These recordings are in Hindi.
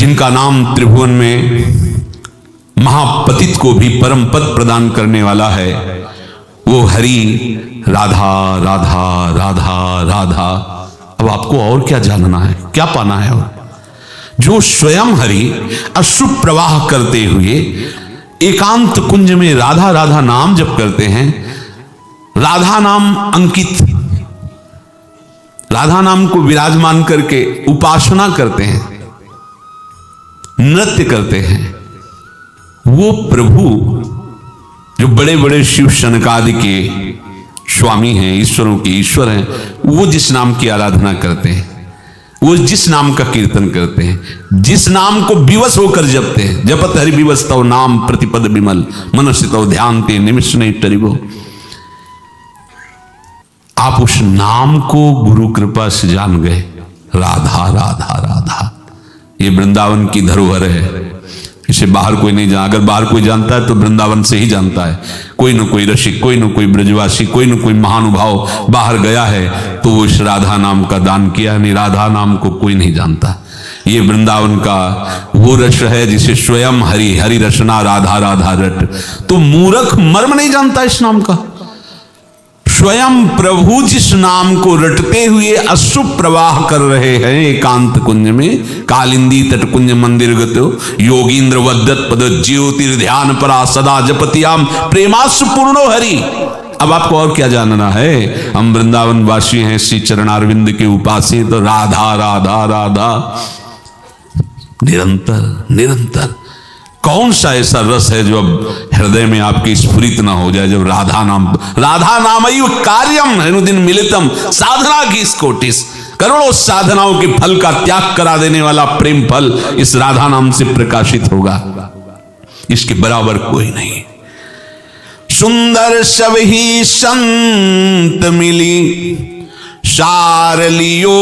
जिनका नाम त्रिभुवन में महापतित को भी परम पद प्रदान करने वाला है, वो हरि राधा राधा राधा राधा। अब आपको और क्या जानना है, क्या पाना है? और जो स्वयं हरि अश्रु प्रवाह करते हुए एकांत कुंज में राधा राधा नाम जप करते हैं, राधा नाम अंकित, राधा नाम को विराजमान करके उपासना करते हैं, नृत्य करते हैं, वो प्रभु जो बड़े बड़े शिव शनकादि के स्वामी हैं, ईश्वरों के ईश्वर हैं, वो जिस नाम की आराधना करते हैं, वो जिस नाम का कीर्तन करते हैं, जिस नाम को विवश होकर जपते हैं, जपत हरि विवश तव नाम प्रतिपद विमल मनस्य तव ध्यान ते निमिष नहीं टरिबो। आप उस नाम को गुरु कृपा से जान गए, राधा राधा राधा। ये वृंदावन की धरोहर है, इसे बाहर कोई नहीं जान। अगर बाहर कोई जानता है तो वृंदावन से ही जानता है। कोई न कोई रसिक, कोई न कोई ब्रजवासी, कोई न कोई महानुभाव बाहर गया है तो वो इस राधा नाम का दान किया। नहीं, राधा नाम को कोई नहीं जानता। ये वृंदावन का वो रस है जिसे स्वयं हरि हरि रसना राधा राधा रट। तो मूर्ख मर्म नहीं जानता इस नाम का। स्वयं प्रभु जिस नाम को रटते हुए अश्रु प्रवाह कर रहे हैं एकांत कुंज में, कालिंदी तट कुंज मंदिर गतो योगींद्र वद्दत पद ज्योतिर ध्यान परा सदा जपतियाम प्रेमाश्रु पूर्णो हरि। अब आपको और क्या जानना है? हम वृंदावन वासी हैं, श्री चरणारविंद के उपासी, तो राधा राधा राधा निरंतर निरंतर। कौन सा ऐसा रस है जो अब हृदय में आपकी स्फुरित ना हो जाए? जब राधा नाम कार्यम अनुदिन मिलितम साधना की स्कोटिस, करोड़ों साधनाओं के फल का त्याग करा देने वाला प्रेम फल इस राधा नाम से प्रकाशित होगा। इसके बराबर कोई नहीं। सुंदर सब ही संत मिली सार लियो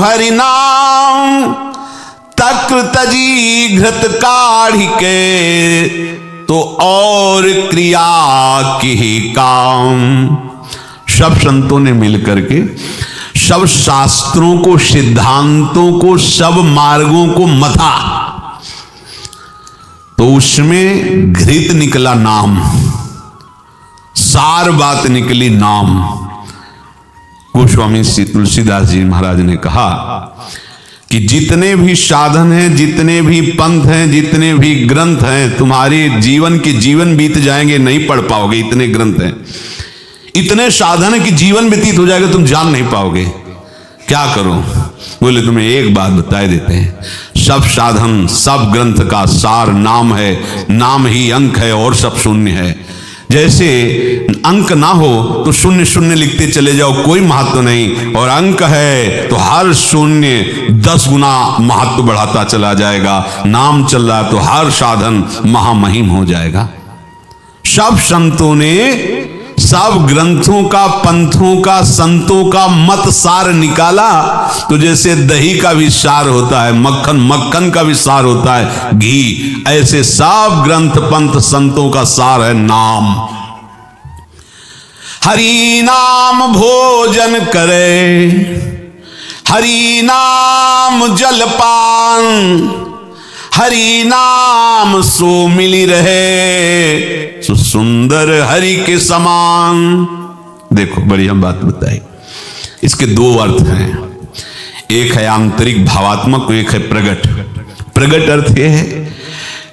हरि नाम, तक्र तजी घृत काढ़ी के तो और क्रिया की ही काम। सब संतों ने मिलकर के सब शास्त्रों को, सिद्धांतों को, सब मार्गों को मथा, तो उसमें घृत निकला नाम, सार बात निकली नाम। गोस्वामी श्री तुलसीदास जी महाराज ने कहा कि जितने भी साधन हैं, जितने भी पंथ हैं, जितने भी ग्रंथ हैं, तुम्हारे जीवन के जीवन बीत जाएंगे, नहीं पढ़ पाओगे। इतने ग्रंथ हैं, इतने साधन है कि जीवन व्यतीत हो जाएगा, तुम जान नहीं पाओगे। क्या करो? बोले तुम्हें एक बात बताए देते हैं, सब साधन सब ग्रंथ का सार नाम है, नाम ही अंक है और सब शून्य है। जैसे अंक ना हो तो शून्य शून्य लिखते चले जाओ, कोई महत्व नहीं, और अंक है तो हर शून्य 10 गुना महत्व बढ़ाता चला जाएगा। नाम चल रहा तो हर साधन महामहिम हो जाएगा। सब संतों ने सब ग्रंथों का, पंथों का, संतों का मत सार निकाला। तो जैसे दही का भी सार होता है, मक्खन, मक्खन का भी सार होता है घी, ऐसे सब ग्रंथ पंथ संतों का सार है नाम। हरि नाम भोजन करे, हरि नाम जलपान, हरि नाम सो मिली रहे, सो सुंदर हरि के समान। देखो बढ़िया बात बताई। इसके 2 अर्थ हैं, एक है आंतरिक भावात्मक, एक है प्रगट। प्रगट अर्थ यह है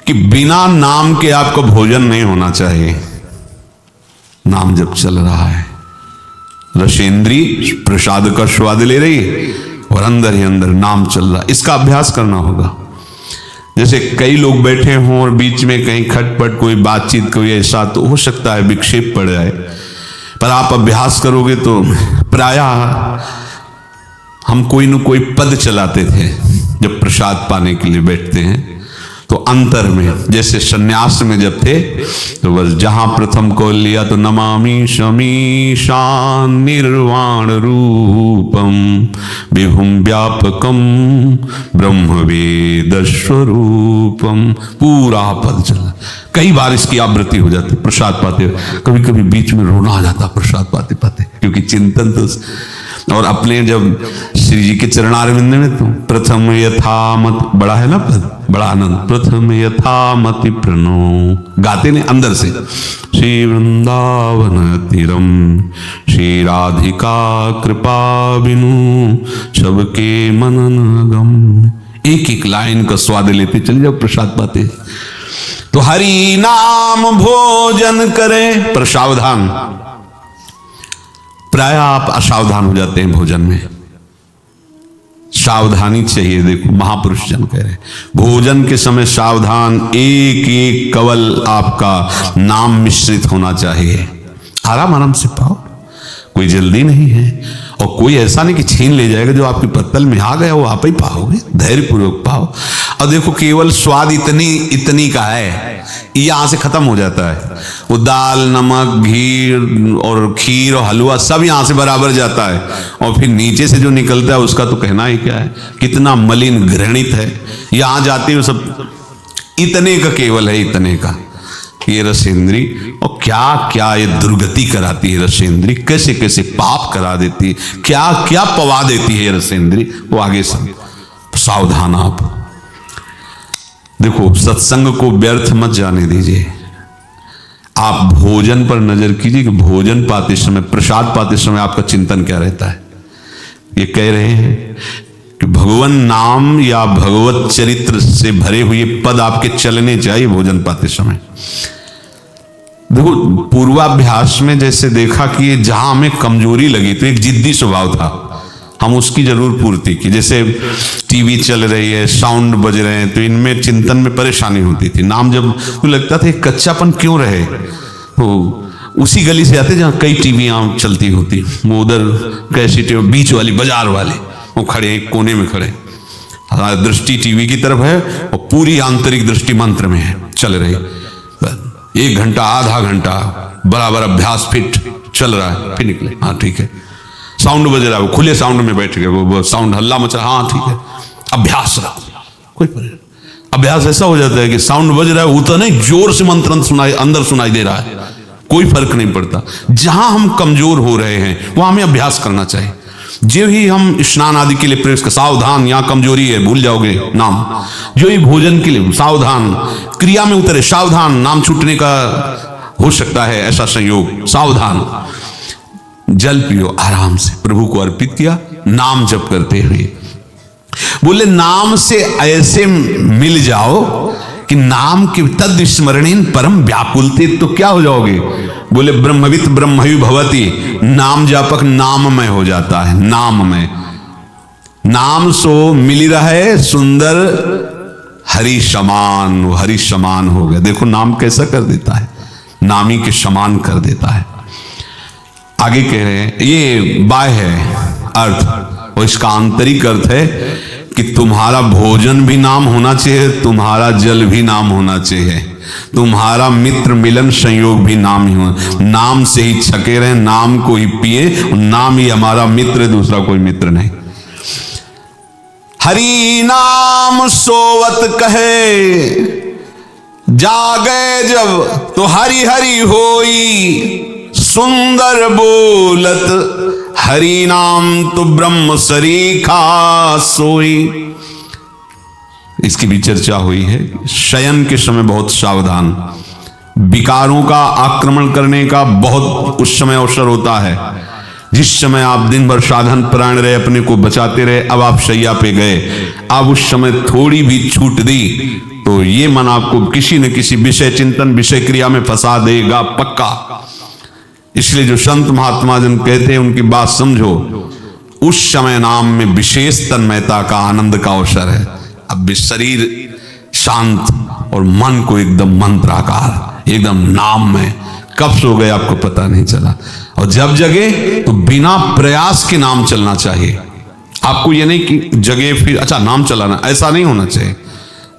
कि बिना नाम के आपको भोजन नहीं होना चाहिए। नाम जब चल रहा है, रसेंद्री प्रसाद का स्वाद ले रही है और अंदर ही अंदर नाम चल रहा है, इसका अभ्यास करना होगा। जैसे कई लोग बैठे हों और बीच में कहीं खटपट, कोई बातचीत, कोई ऐसा, तो हो सकता है विक्षेप पड़ जाए, पर आप अभ्यास करोगे तो प्रायः हम कोई न कोई पद चलाते थे जब प्रसाद पाने के लिए बैठते हैं। तो अंतर में, जैसे सन्यास में जब थे तो बस जहां प्रथम को लिया तो नमामि शमीशान निर्वाण रूपम विभुम व्यापकम ब्रह्म वेद स्वरूपम, पूरा पद चला। कई बार इसकी आवृत्ति हो जाती प्रसाद पाते, कभी कभी बीच में रोना आ जाता प्रसाद पाते पाते, क्योंकि चिंतन तो और अपने जब श्री जी के चरणारविंद में तो प्रथम यथामत, बड़ा है ना पद, बड़ा आनंद, प्रथम यथामति प्रणो गाते ने अंदर से, श्री वृंदावन तीरम श्री राधिका कृपा बिनु सबके मनन गम। एक एक लाइन का स्वाद लेते चले जाओ प्रसाद पाते। तो हरि नाम भोजन करें, पर सावधान, प्राय आप असावधान हो जाते हैं भोजन में, सावधानी चाहिए। देखो महापुरुष जन कह रहे भोजन के समय सावधान, एक एक कवल आपका नाम मिश्रित होना चाहिए। आराम आराम से पाओ, कोई जल्दी नहीं है, और कोई ऐसा नहीं कि छीन ले जाएगा। जो आपकी पत्तल में आ गया वो आप ही पाओगे, धैर्यपूर्वक पाओ। और देखो केवल स्वाद इतनी का है, यहां से खत्म हो जाता है। वो दाल, नमक, घी और खीर और हलवा सब यहां से बराबर जाता है, और फिर नीचे से जो निकलता है उसका तो कहना ही क्या है, कितना मलिन घृणित है। यहां जाते हो सब इतने का केवल है, इतने का ये रसेंद्री। और क्या क्या ये दुर्गति कराती है रसेंद्री, कैसे कैसे पाप करा देती है, क्या क्या पवा देती है रसेंद्री, वो आगे सब सावधान। आप देखो सत्संग को व्यर्थ मत जाने दीजिए। आप भोजन पर नजर कीजिए कि भोजन पाते समय, प्रसाद पाते समय आपका चिंतन क्या रहता है। ये कह रहे हैं कि भगवान नाम या भगवत चरित्र से भरे हुए पद आपके चलने चाहिए भोजन पाते समय। देखो पूर्वाभ्यास में जैसे देखा कि जहां हमें कमजोरी लगी तो एक जिद्दी स्वभाव था, हम उसकी जरूर पूर्ति की। जैसे टीवी चल रही है, साउंड बज रहे हैं, तो इनमें चिंतन में परेशानी होती थी। नाम जब तो लगता था कच्चापन क्यों रहे, तो उसी गली से आते जहां कई टीवियां चलती होती, वो उधर कैसेट बीच वाली बाजार वाले वो खड़े एक कोने में खड़े, दृष्टि टीवी की तरफ है और पूरी आंतरिक दृष्टि मंत्र में है, चल रही। 1 घंटा आधा घंटा बराबर अभ्यास फिट चल रहा है, फिर निकले, हाँ ठीक है। साउंड बज रहा है, वो खुले साउंड में बैठ गए, वो साउंड हल्ला मचा, हाँ ठीक है, अभ्यास रहा, कोई अभ्यास ऐसा हो जाता है कि साउंड बज रहा है उतना नहीं जोर से मंत्र सुनाई अंदर सुनाई दे रहा है, कोई फर्क नहीं पड़ता। जहां हम कमजोर हो रहे हैं वहां हमें अभ्यास करना चाहिए। जो ही हम स्नान आदि के लिए प्रवेश कर, सावधान यहां कमजोरी है, भूल जाओगे नाम। जो ही भोजन के लिए सावधान, क्रिया में उतरे सावधान, नाम छूटने का हो सकता है ऐसा संयोग, सावधान। जल पियो आराम से, प्रभु को अर्पित किया नाम जप करते हुए। बोले नाम से ऐसे मिल जाओ कि नाम के तद स्मरणेन परम व्याकुलते, तो क्या हो जाओगे। बोले ब्रह्मवित ब्रह्मयु भवति, नाम जापक नाममय हो जाता है, नाममय। नाम सो मिल रहे सुंदर हरि समान, वो हरि समान हो गया। देखो नाम कैसा कर देता है, नामी के समान कर देता है। आगे कह रहे हैं ये बाह्य अर्थ, और इसका आंतरिक अर्थ है कि तुम्हारा भोजन भी नाम होना चाहिए, तुम्हारा जल भी नाम होना चाहिए, तुम्हारा मित्र मिलन संयोग भी नाम ही हो। नाम से ही छके रहे, नाम को ही पिए, नाम ही हमारा मित्र, दूसरा कोई मित्र नहीं। हरि नाम सोवत कहे, जागे जब तो हरि हरि होई, सुंदर बोलत हरि नाम तो ब्रह्म सरीखा सोई। इसकी भी चर्चा हुई है। शयन के समय बहुत सावधान, विकारों का आक्रमण करने का बहुत उस समय अवसर होता है। जिस समय आप दिन भर साधन परायण रहे, अपने को बचाते रहे, अब आप शैया पे गए, अब उस समय थोड़ी भी छूट दी तो ये मन आपको किसी न किसी विषय चिंतन, विषय क्रिया में फंसा देगा पक्का। इसलिए जो संत महात्मा जन कहते हैं उनकी बात समझो। उस समय नाम में विशेष तन्मयता का, आनंद का अवसर है। अब भी शरीर शांत और मन को एकदम मंत्राकार, एकदम नाम में, कब सो गए आपको पता नहीं चला। और जब जगे तो बिना प्रयास के नाम चलना चाहिए। आपको ये नहीं कि जगे फिर अच्छा नाम चलाना, ऐसा नहीं होना चाहिए।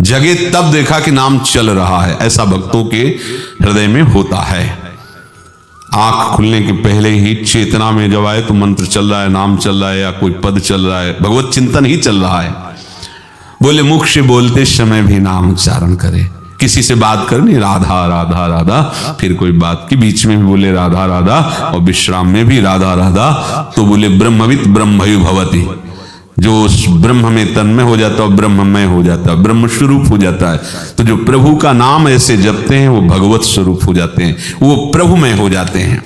जगे तब देखा कि नाम चल रहा है, ऐसा भक्तों के हृदय में होता है। आंख खुलने के पहले ही चेतना में जब आए तो मंत्र चल रहा है, नाम चल रहा है, या कोई पद चल रहा है, भगवत चिंतन ही चल रहा है। बोले मुख से बोलते समय भी नाम उच्चारण करे। किसी से बात करनी राधा राधा राधा, फिर कोई बात के बीच में भी बोले राधा राधा, और विश्राम में भी राधा राधा, तो बोले ब्रह्मविद ब्रह्मयु भवति। जो उस ब्रह्म में तन्मय हो जाता है ब्रह्ममय हो जाता है, ब्रह्म स्वरूप हो जाता है। तो जो प्रभु का नाम ऐसे जपते हैं वो भगवत स्वरूप हो जाते हैं, वो प्रभुमय हो जाते हैं।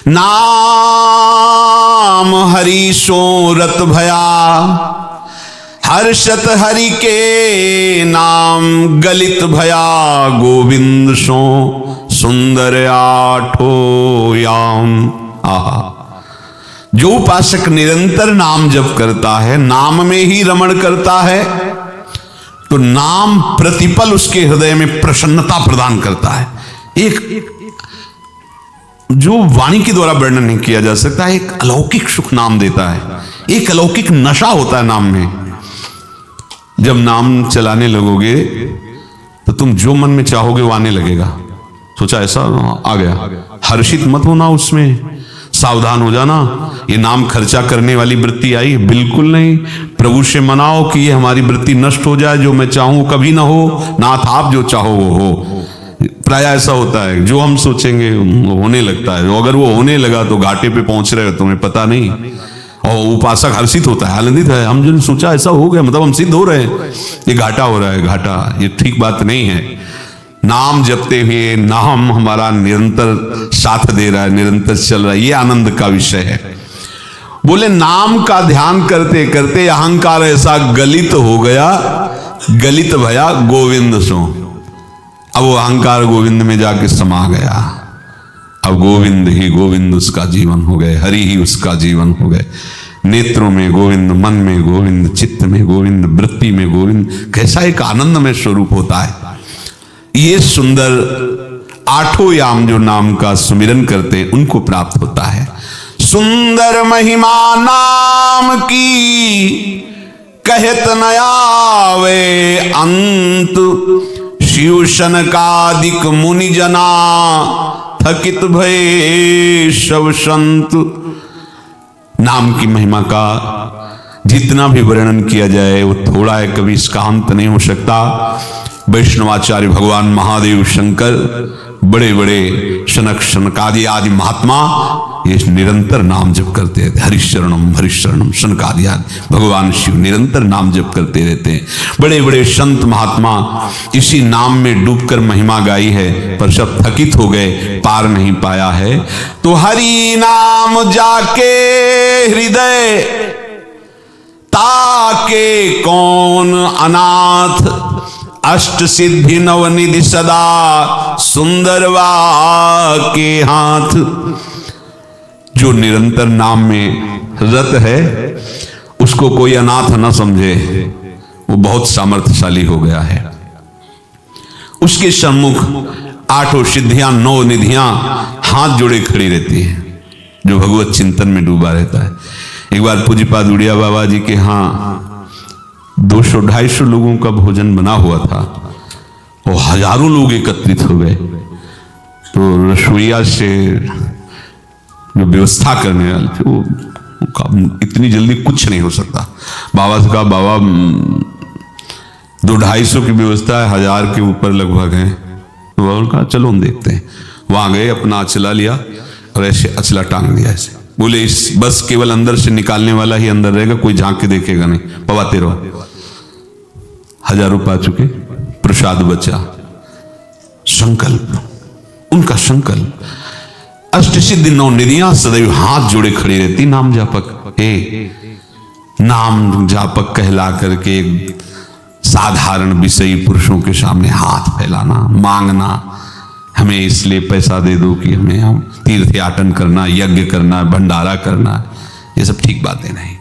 नाम हरि सो रत भया, हर्षत हरि के नाम गलित भया, गोविंद सो सुंदर आठो याम। आहा, जो उपासक निरंतर नाम जप करता है, नाम में ही रमण करता है, तो नाम प्रतिपल उसके हृदय में प्रसन्नता प्रदान करता है। एक जो वाणी के द्वारा वर्णन नहीं किया जा सकता, एक अलौकिक सुख नाम देता है, एक अलौकिक नशा होता है नाम में। जब नाम चलाने लगोगे तो तुम जो मन में चाहोगे वो आने लगेगा। सोचा ऐसा आ गया, हर्षित मत होना, उसमें सावधान हो जाना। ये नाम खर्चा करने वाली वृत्ति आई, बिल्कुल नहीं। प्रभु से मनाओ कि ये हमारी वृत्ति नष्ट हो जाए, जो मैं चाहूं कभी ना हो, नाथ आप जो चाहो वो हो। प्राय ऐसा होता है, जो हम सोचेंगे वो होने लगता है। अगर वो होने लगा तो घाटे पे पहुंच रहे हो, तुम्हें पता नहीं। और उपासक हर्षित होता है, आनंदित है, हम जो सोचा ऐसा हो गया, मतलब हम सिद्ध हो रहे हैं, ये घाटा हो रहा है, घाटा, ये ठीक बात नहीं है। नाम जपते हुए नाम हमारा निरंतर साथ दे रहा है, निरंतर चल रहा है, ये आनंद का विषय है। बोले नाम का ध्यान करते करते अहंकार ऐसा गलित हो गया, गलित भया गोविंद सो। अब वो अहंकार गोविंद में जाके समा गया। अब गोविंद ही गोविंद उसका जीवन हो गए, हरि ही उसका जीवन हो गए। नेत्रों में गोविंद, मन में गोविंद, चित्त में गोविंद, वृत्ति में गोविंद। कैसा एक आनंदमय स्वरूप होता है। ये सुंदर आठों याम जो नाम का सुमिरन करते हैं उनको प्राप्त होता है। सुंदर महिमा नाम की कहत न आवे अंत, शिव शनकादिक मुनि जना थकित भय सब संत। नाम की महिमा का जितना भी वर्णन किया जाए वो थोड़ा है, कभी इसका अंत नहीं हो सकता। वैष्णवाचार्य भगवान महादेव शंकर, बड़े बड़े शनक शनकादि आदि महात्मा ये निरंतर नाम जप करते रहते। हरिशरणम हरिशरणम शनकादि आदि भगवान शिव निरंतर नाम जप करते रहते हैं। बड़े बड़े संत महात्मा इसी नाम में डूबकर महिमा गाई है, पर सब थकित हो गए, पार नहीं पाया है। तो हरि नाम जाके हृदय ताके कौन अनाथ, अष्ट सिद्धि नवनिधि सदा सुंदर के हाथ। जो निरंतर नाम में रत है उसको कोई अनाथ न समझे, वो बहुत सामर्थ्यशाली हो गया है। उसके सम्मुख आठों सिद्धियां नौ निधियां हाथ जोड़े खड़ी रहती हैं, जो भगवत चिंतन में डूबा रहता है। एक बार पूज्यपाद उड़िया बाबा जी के यहाँ 200-250 लोगों का भोजन बना हुआ था और हजारों लोग एकत्रित हो गए। तो रसोईया से जो व्यवस्था करने वाले थे वो इतनी जल्दी कुछ नहीं हो सकता। बाबा से कहा, बाबा 200-250 की व्यवस्था है, 1000 के ऊपर लगभग है। तो बाबा ने कहा चलो हम देखते हैं। वहां गए, अपना अचला लिया और ऐसे अचला टांग दिया ऐसे। बोले इस बस केवल अंदर से निकालने वाला ही अंदर रहेगा, कोई झांक के देखेगा नहीं, पवाते रहो। 1000 पा चुके, प्रसाद बचा। संकल्प, उनका संकल्प। अष्ट सिद्धि नौ निधियां सदैव हाथ जोड़े खड़ी रहती। नाम जापक, नाम जापक कहला करके साधारण विषयी पुरुषों के सामने हाथ फैलाना, मांगना, हमें इसलिए पैसा दे दो कि हमें हम तीर्थ याटन करना, यज्ञ करना, भंडारा करना, ये सब ठीक बातें नहीं।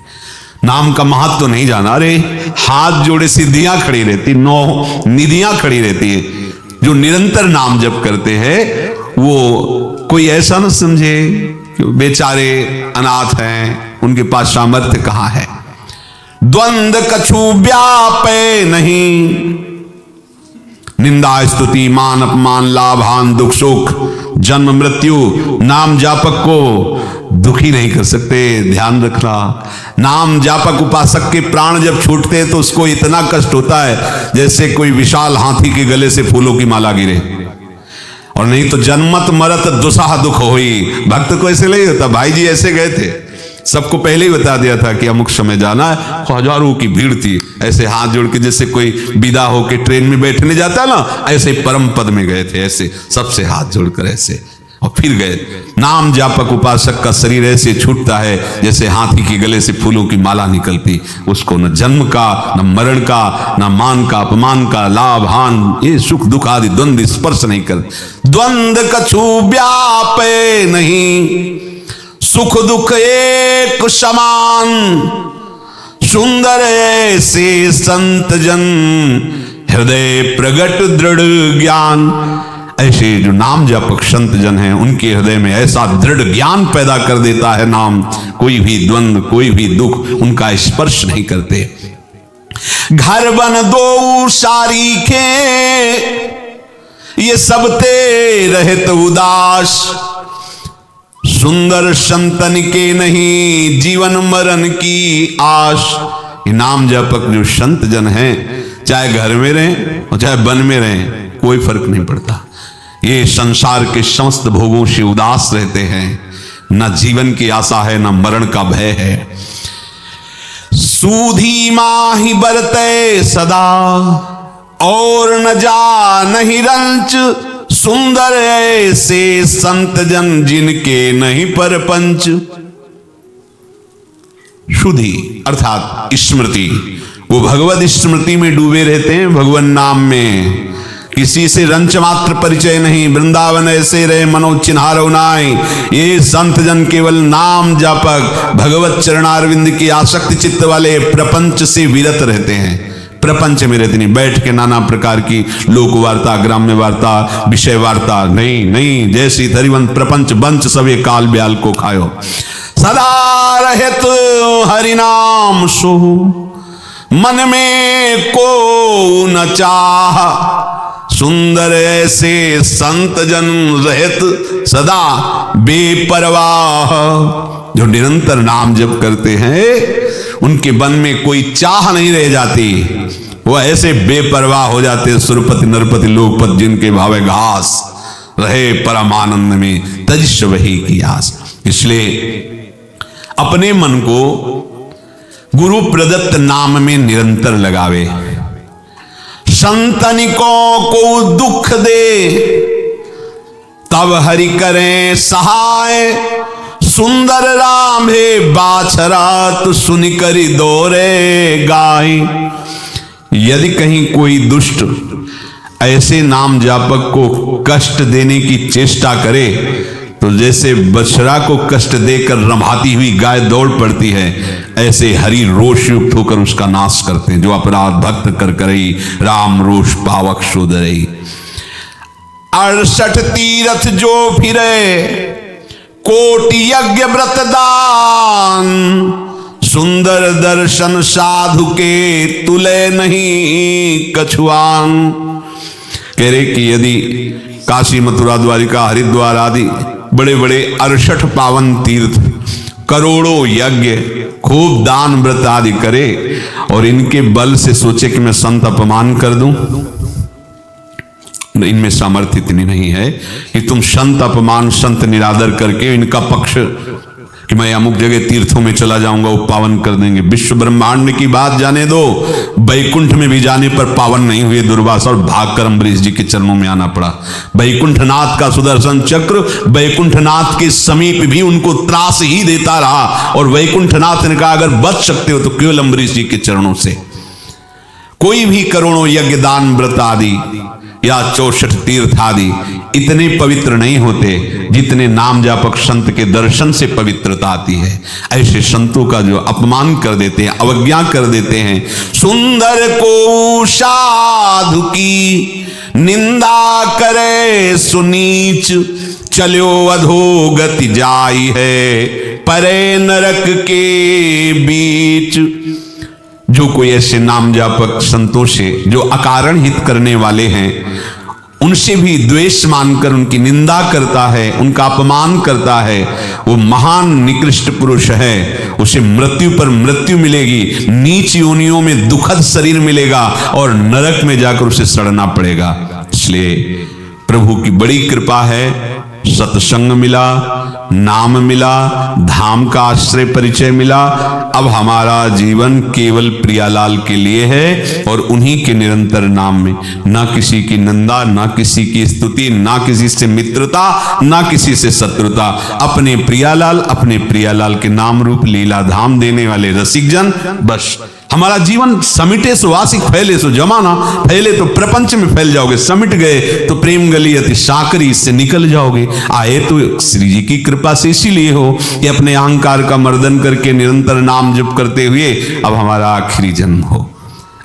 नाम का महत्व तो नहीं जाना। अरे हाथ जोड़े सिद्धियां खड़ी रहती, 9 निधियां खड़ी रहती है। जो निरंतर नाम जप करते हैं वो कोई ऐसा न समझे कि बेचारे अनाथ हैं, उनके पास सामर्थ्य कहां है। द्वंद्व कछु व्यापे नहीं, निंदा स्तुति मान अपमान लाभान दुख सुख जन्म मृत्यु नाम जापक को दुखी नहीं कर सकते। ध्यान रखना, नाम जापक उपासक के प्राण जब छूटते हैं तो उसको इतना कष्ट होता है जैसे कोई विशाल हाथी के गले से फूलों की माला गिरे। और नहीं तो जन्मत मरत दुसाह दुख होई। भक्त को ऐसे नहीं होता। भाई जी ऐसे गए थे, सबको पहले ही बता दिया था कि अमुक समय जाना है। हजारों की भीड़ थी, ऐसे हाथ जोड़ के जैसे कोई विदा होके ट्रेन में बैठने जाता ना, ऐसे परम पद में गए थे, ऐसे सबसे हाथ जोड़कर ऐसे, और फिर गए। नाम जापक उपासक का शरीर ऐसे छूटता है जैसे हाथी के गले से फूलों की माला निकलती। उसको न जन्म का, न मरण का, न मान का, अपमान का, लाभ हान, ये सुख दुख आदि द्वंद्व स्पर्श नहीं कर। द्वंद्व कछु व्यापे नहीं, सुख दुख एक समान, सुंदर ऐसे संत जन, हृदय प्रगट दृढ़ ज्ञान। ऐसे जो नाम जापक संत जन हैं उनके हृदय में ऐसा दृढ़ ज्ञान पैदा कर देता है नाम, कोई भी द्वंद्व, कोई भी दुख उनका स्पर्श नहीं करते। घर बन दो सारीखे, ये सब ते रहत उदास, सुंदर संतन के नहीं जीवन मरण की आश। ये नाम जापक जो संत जन हैं, चाहे घर में रहें और चाहे वन में रहें, कोई फर्क नहीं पड़ता। ये संसार के समस्त भोगों से उदास रहते हैं, न जीवन की आशा है, न मरण का भय है। सूधी माही बरते सदा, और न जा नहीं रंच, सुंदर ऐसे संत जन जिनके नहीं परपंच। शुद्धि अर्थात स्मृति, वो भगवत स्मृति में डूबे रहते हैं, भगवान नाम में। किसी से रंच मात्र परिचय नहीं, वृंदावन ऐसे रहे मनो चिन्हारो नाई। ये संत जन केवल नाम जापक, भगवत चरणारविंद की आसक्ति चित्त वाले, प्रपंच से विरत रहते हैं। प्रपंच में रहते नहीं, बैठ के नाना प्रकार की लोक वार्ता, ग्राम्य वार्ता, विषय वार्ता नहीं, नहीं। जैसी धरिवंत प्रपंच बंच सवे काल ब्याल को खायो। सदा रहत हरिनाम सो, मन में को न चाह, सुंदर ऐसे संत जन रहत सदा बेपरवाह। जो निरंतर नाम जप करते हैं उनके मन में कोई चाह नहीं रह जाती, वो ऐसे बेपरवाह हो जाते। सुरपति नरपति लोकपति जिनके भावे घास, रहे परमानंद में तजिश वही की आस। इसलिए अपने मन को गुरु प्रदत्त नाम में निरंतर लगावे। संतनिकों को दुख दे, तब हरि करें सहाय, सुंदर राम हे बाछरात, सुन करी दोरे गाय। यदि कहीं कोई दुष्ट ऐसे नाम जापक को कष्ट देने की चेष्टा करे, तो जैसे बछड़ा को कष्ट देकर रंभाती हुई गाय दौड़ पड़ती है, ऐसे हरि रोष युक्त होकर उसका नाश करते हैं। जो अपराध भक्त कर करई, राम रोष पावक शोधरई। 68 तीरथ जो फिरे, कोटि यज्ञ व्रत दान, सुंदर दर्शन साधु के तुले नहीं कछुआन। कह रहे कि यदि काशी मथुरा द्वारिका हरिद्वार आदि बड़े बड़े 68 पावन तीर्थ, करोड़ों यज्ञ, खूब दान व्रत आदि करे, और इनके बल से सोचे कि मैं संत अपमान कर दूं, इनमें सामर्थ्य इतनी नहीं है कि तुम संत अपमान, संत निरादर करके इनका पक्ष कि मैं अमुक जगह तीर्थों में चला जाऊंगा वो पावन कर देंगे। विश्व ब्रह्मांड की बात जाने दो, बैकुंठ में भी जाने पर पावन नहीं हुए दुर्वासा, और भागकर अम्बरीश जी के चरणों में आना पड़ा। बैकुंठनाथ का सुदर्शन चक्र बैकुंठनाथ के समीप भी उनको त्रास ही देता रहा, और बैकुंठनाथ ने कहा अगर बच सकते हो तो केवल अम्बरीश जी के चरणों से। कोई भी करोड़ों यज्ञ दान व्रत आदि या 64 तीर्थ आदि इतने पवित्र नहीं होते जितने नाम जापक संत के दर्शन से पवित्रता आती है। ऐसे संतों का जो अपमान कर देते हैं, अवज्ञा कर देते हैं, सुंदर को साधु की निंदा करे सुनीच, चलो अधोगति जाई है परे नरक के बीच। जो कोई ऐसे नाम जापक संतों से जो अकारण हित करने वाले हैं उनसे भी द्वेष मानकर उनकी निंदा करता है, उनका अपमान करता है, वो महान निकृष्ट पुरुष है। उसे मृत्यु पर मृत्यु मिलेगी, नीच योनियों में दुखद शरीर मिलेगा और नरक में जाकर उसे सड़ना पड़ेगा। इसलिए प्रभु की बड़ी कृपा है, सत्संग मिला, नाम मिला, धाम का आश्रय परिचय मिला। अब हमारा जीवन केवल प्रियालाल के लिए है और उन्हीं के निरंतर नाम में, ना किसी की निंदा, ना किसी की स्तुति, ना किसी से मित्रता, ना किसी से शत्रुता। अपने प्रियालाल के नाम रूप लीला धाम देने वाले रसिक जन, बस हमारा जीवन समिटे सो वासिक फैले सो जमाना, फैले तो प्रपंच में फैल जाओगे, समिट गए तो प्रेम गली अति साकरी, इससे निकल जाओगे। आए तो श्री जी की कृपा से इसीलिए हो कि अपने अहंकार का मर्दन करके निरंतर नाम जप करते हुए अब हमारा आखिरी जन्म हो।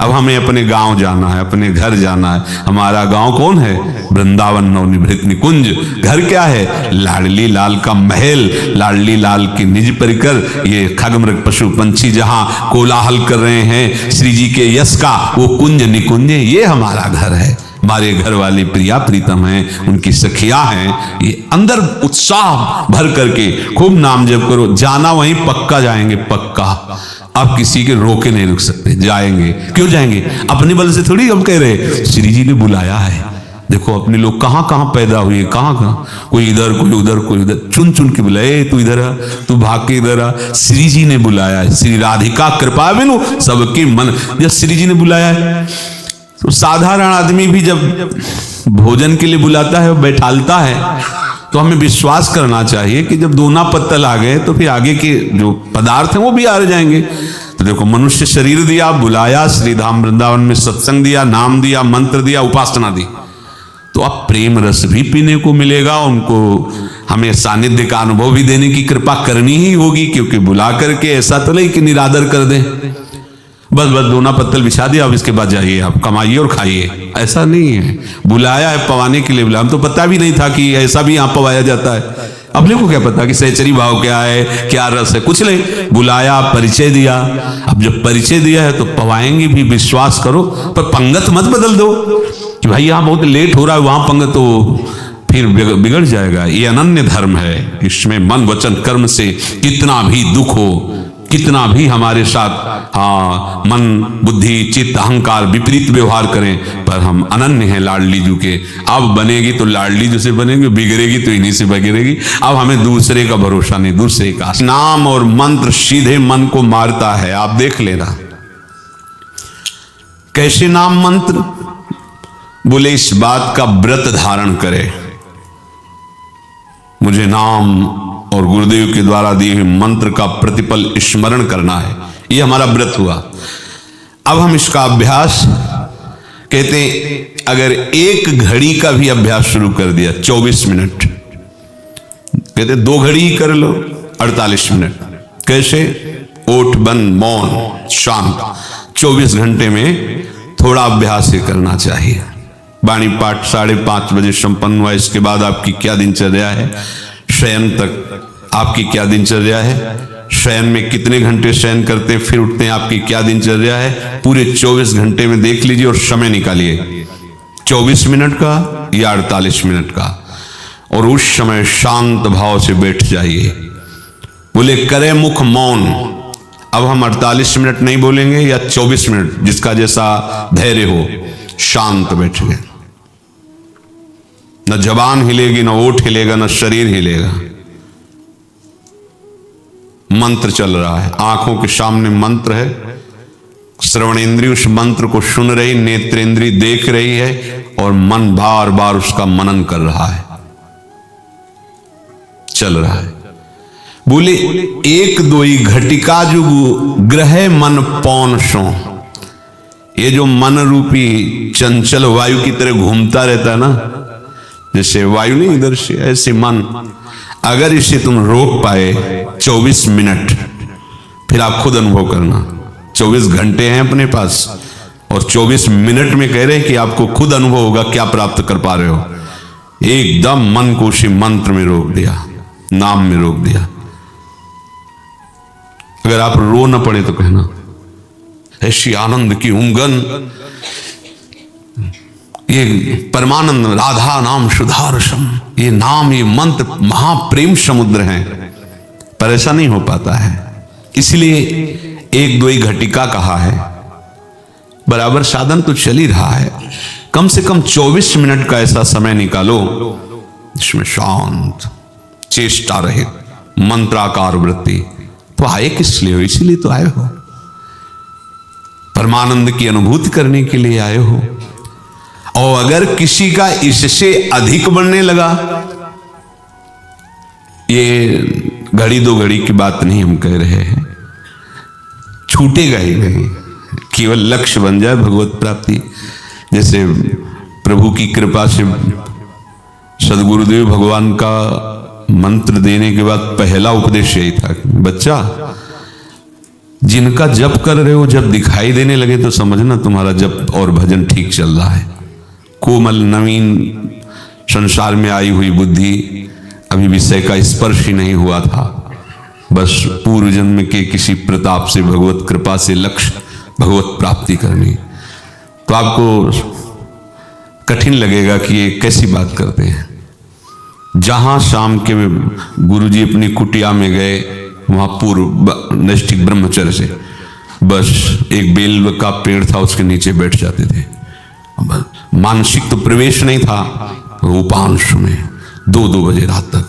अब हमें अपने गांव जाना है, अपने घर जाना है। हमारा गांव कौन है? वृंदावन नवनिभृत निकुंज। घर क्या है? लाडली लाल का महल, लाडली लाल की निज परिकर, ये खगमृग पशु पंछी जहां कोलाहल कर रहे हैं श्री जी के यश का, वो कुंज निकुंज, ये हमारा घर है। हमारे घर वाले प्रिया प्रीतम हैं, उनकी सखियां हैं। ये अंदर उत्साह भर करके खूब नाम जप करो। जाना वहीं पक्का जाएंगे, पक्का। आप किसी के रोके नहीं रुक सकते, जाएंगे। क्यों जाएंगे? अपने बल से थोड़ी हम कह रहे, श्री जी ने बुलाया है। देखो अपने लोग कहां कहां पैदा हुए, कहां कहां, कोई इधर कोई उधर कोई उधर, चुन चुन के बुलाए, तू इधर आ, तू भाग के इधर आ। श्री जी ने बुलाया है। श्री राधिका कृपा बिनु सबके मन, जब श्री जी ने बुलाया है तो साधारण आदमी भी जब भोजन के लिए बुलाता है, बैठालता है, तो हमें विश्वास करना चाहिए कि जब दोना पत्तल आ गए तो फिर आगे के जो पदार्थ हैं वो भी आ जाएंगे। तो देखो मनुष्य शरीर दिया, बुलाया, श्रीधाम वृंदावन में सत्संग दिया, नाम दिया, मंत्र दिया, उपासना दी, तो अब प्रेम रस भी पीने को मिलेगा। उनको हमें सानिध्य का अनुभव भी देने की कृपा करनी ही होगी, क्योंकि बुला करके ऐसा तो नहीं कि निरादर कर दें, बस दोना पत्तल बिछा दिया, अब इसके बाद जाइए आप कमाइए और खाइए, ऐसा नहीं है। बुलाया है पवाने के लिए बुलाया। हम तो पता भी नहीं था कि ऐसा भी यहाँ पवाया जाता है। अपने को क्या पता कि सहचरी भाव क्या है, क्या रस है, कुछ नहीं। बुलाया, परिचय दिया। अब जब परिचय दिया है तो पवाएंगे भी, विश्वास करो। पर पंगत मत बदल दो कि भाई यहाँ बहुत लेट हो रहा है, वहां पंगत तो फिर बिगड़ जाएगा। ये अनन्य धर्म है। इसमें मन वचन कर्म से कितना भी दुख हो, कितना भी हमारे साथ मन बुद्धि चित्त अहंकार विपरीत व्यवहार करें, पर हम अनन्य हैं लाडली जू के। अब बनेगी तो लाडली जू से बनेगी, बिगड़ेगी तो इन्हीं से बिगड़ेगी। अब हमें दूसरे का भरोसा नहीं, दूसरे का। नाम और मंत्र सीधे मन को मारता है, आप देख लेना। कैसे नाम मंत्र? बोले इस बात का व्रत धारण करे, मुझे नाम और गुरुदेव के द्वारा दिए हुए मंत्र का प्रतिपल स्मरण करना है। यह हमारा व्रत हुआ। अब हम इसका अभ्यास, कहते हैं अगर एक घड़ी का भी अभ्यास शुरू कर दिया, 24 मिनट, कहते 2 घड़ी ही कर लो, 48 मिनट। कैसे? ओठ बंद, मौन, शांत, 24 घंटे में थोड़ा अभ्यास ही करना चाहिए। वाणी पाठ 5:30 बजे संपन्न हुआ। इसके बाद आपकी क्या दिनचर्या है, शयन तक आपकी क्या दिनचर्या है, शयन में कितने घंटे शयन करते हैं फिर उठते हैं, आपकी क्या दिनचर्या है, पूरे 24 घंटे में देख लीजिए और समय निकालिए, 24 मिनट का या 48 मिनट का, और उस समय शांत भाव से बैठ जाइए। बोले करे मुख मौन। अब हम 48 मिनट नहीं बोलेंगे या 24 मिनट, जिसका जैसा धैर्य हो, शांत बैठ गए। न जबान हिलेगी, न ओठ हिलेगा, न शरीर हिलेगा। मंत्र चल रहा है, आंखों के सामने मंत्र है, श्रवणेंद्रिय उस मंत्र को सुन रही, नेत्रेंद्रिय देख रही है, और मन बार बार उसका मनन कर रहा है, चल रहा है। बोले एक दोई घटिका जो ग्रह मन पौन सो। ये जो मन रूपी चंचल वायु की तरह घूमता रहता है ना, जैसे वायु नहीं इधर से, ऐसे मन, अगर इसे तुम रोक पाए 24 मिनट, फिर आप खुद अनुभव करना। 24 घंटे हैं अपने पास और 24 मिनट में कह रहे हैं कि आपको खुद अनुभव होगा क्या प्राप्त कर पा रहे हो। एकदम मन को उसी मंत्र में रोक दिया, नाम में रोक दिया। अगर आप रो न पड़े तो कहना, ऐसी आनंद की उमगन ये परमानंद राधा नाम सुधारसम, ये नाम, ये मंत्र महाप्रेम समुद्र हैं, पर ऐसा नहीं हो पाता है। इसलिए एक दो ही घटिका कहा है, बराबर साधन तो चल ही रहा है। कम से कम 24 मिनट का ऐसा समय निकालो जिसमें शांत चेष्टा रहे, मंत्राकार वृत्ति। तो आए किस लिए हो? इसीलिए तो आए हो, परमानंद की अनुभूति करने के लिए आए हो। और अगर किसी का इससे अधिक बढ़ने लगा, ये घड़ी दो घड़ी की बात नहीं हम कह रहे हैं, छूटेगा ही नहीं, केवल लक्ष्य बन जाए भगवत प्राप्ति। जैसे प्रभु की कृपा से सदगुरुदेव भगवान का मंत्र देने के बाद पहला उपदेश यही था, बच्चा जिनका जप कर रहे हो जब दिखाई देने लगे तो समझना तुम्हारा जप और भजन ठीक चल रहा है। कोमल नवीन संसार में आई हुई बुद्धि, अभी विषय का स्पर्श ही नहीं हुआ था, बस पूर्व जन्म के किसी प्रताप से, भगवत कृपा से लक्ष्य भगवत प्राप्ति करनी। तो आपको कठिन लगेगा कि ये कैसी बात करते हैं। जहां शाम के गुरुजी अपनी कुटिया में गए, वहां पूर्व नैष्ठिक ब्रह्मचर्य से बस एक बेल का पेड़ था, उसके नीचे बैठ जाते थे। मानसिक तो प्रवेश नहीं था, उपांश में 2-2 बजे रात तक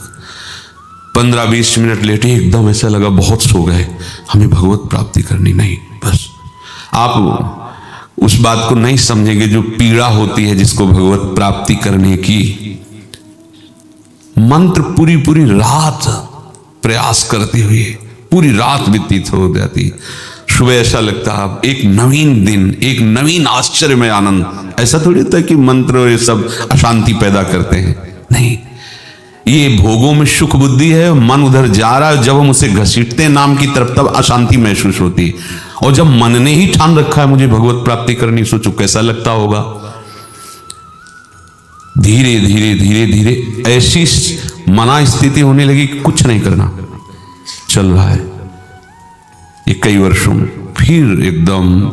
15-20 मिनट लेटे, एकदम ऐसा लगा बहुत सो गए, हमें भगवत प्राप्ति करनी नहीं। बस आप उस बात को नहीं समझेंगे जो पीड़ा होती है जिसको भगवत प्राप्ति करने की। मंत्र पूरी पूरी रात प्रयास करते हुए पूरी रात व्यतीत हो जाती, सुबह ऐसा लगता एक नवीन दिन, एक नवीन आश्चर्य में आनंद। ऐसा थोड़ी होता है कि मंत्र ये सब अशांति पैदा करते हैं, नहीं, ये भोगों में सुख बुद्धि है, मन उधर जा रहा है, जब हम उसे घसीटते हैं नाम की तरफ तब अशांति महसूस होती है। और जब मन ने ही ठान रखा है मुझे भगवत प्राप्ति करनी, सोचो कैसा लगता होगा। धीरे धीरे धीरे धीरे ऐसी मना स्थिति होने लगी कि कुछ नहीं करना, चल रहा है। ये कई वर्षों में फिर एकदम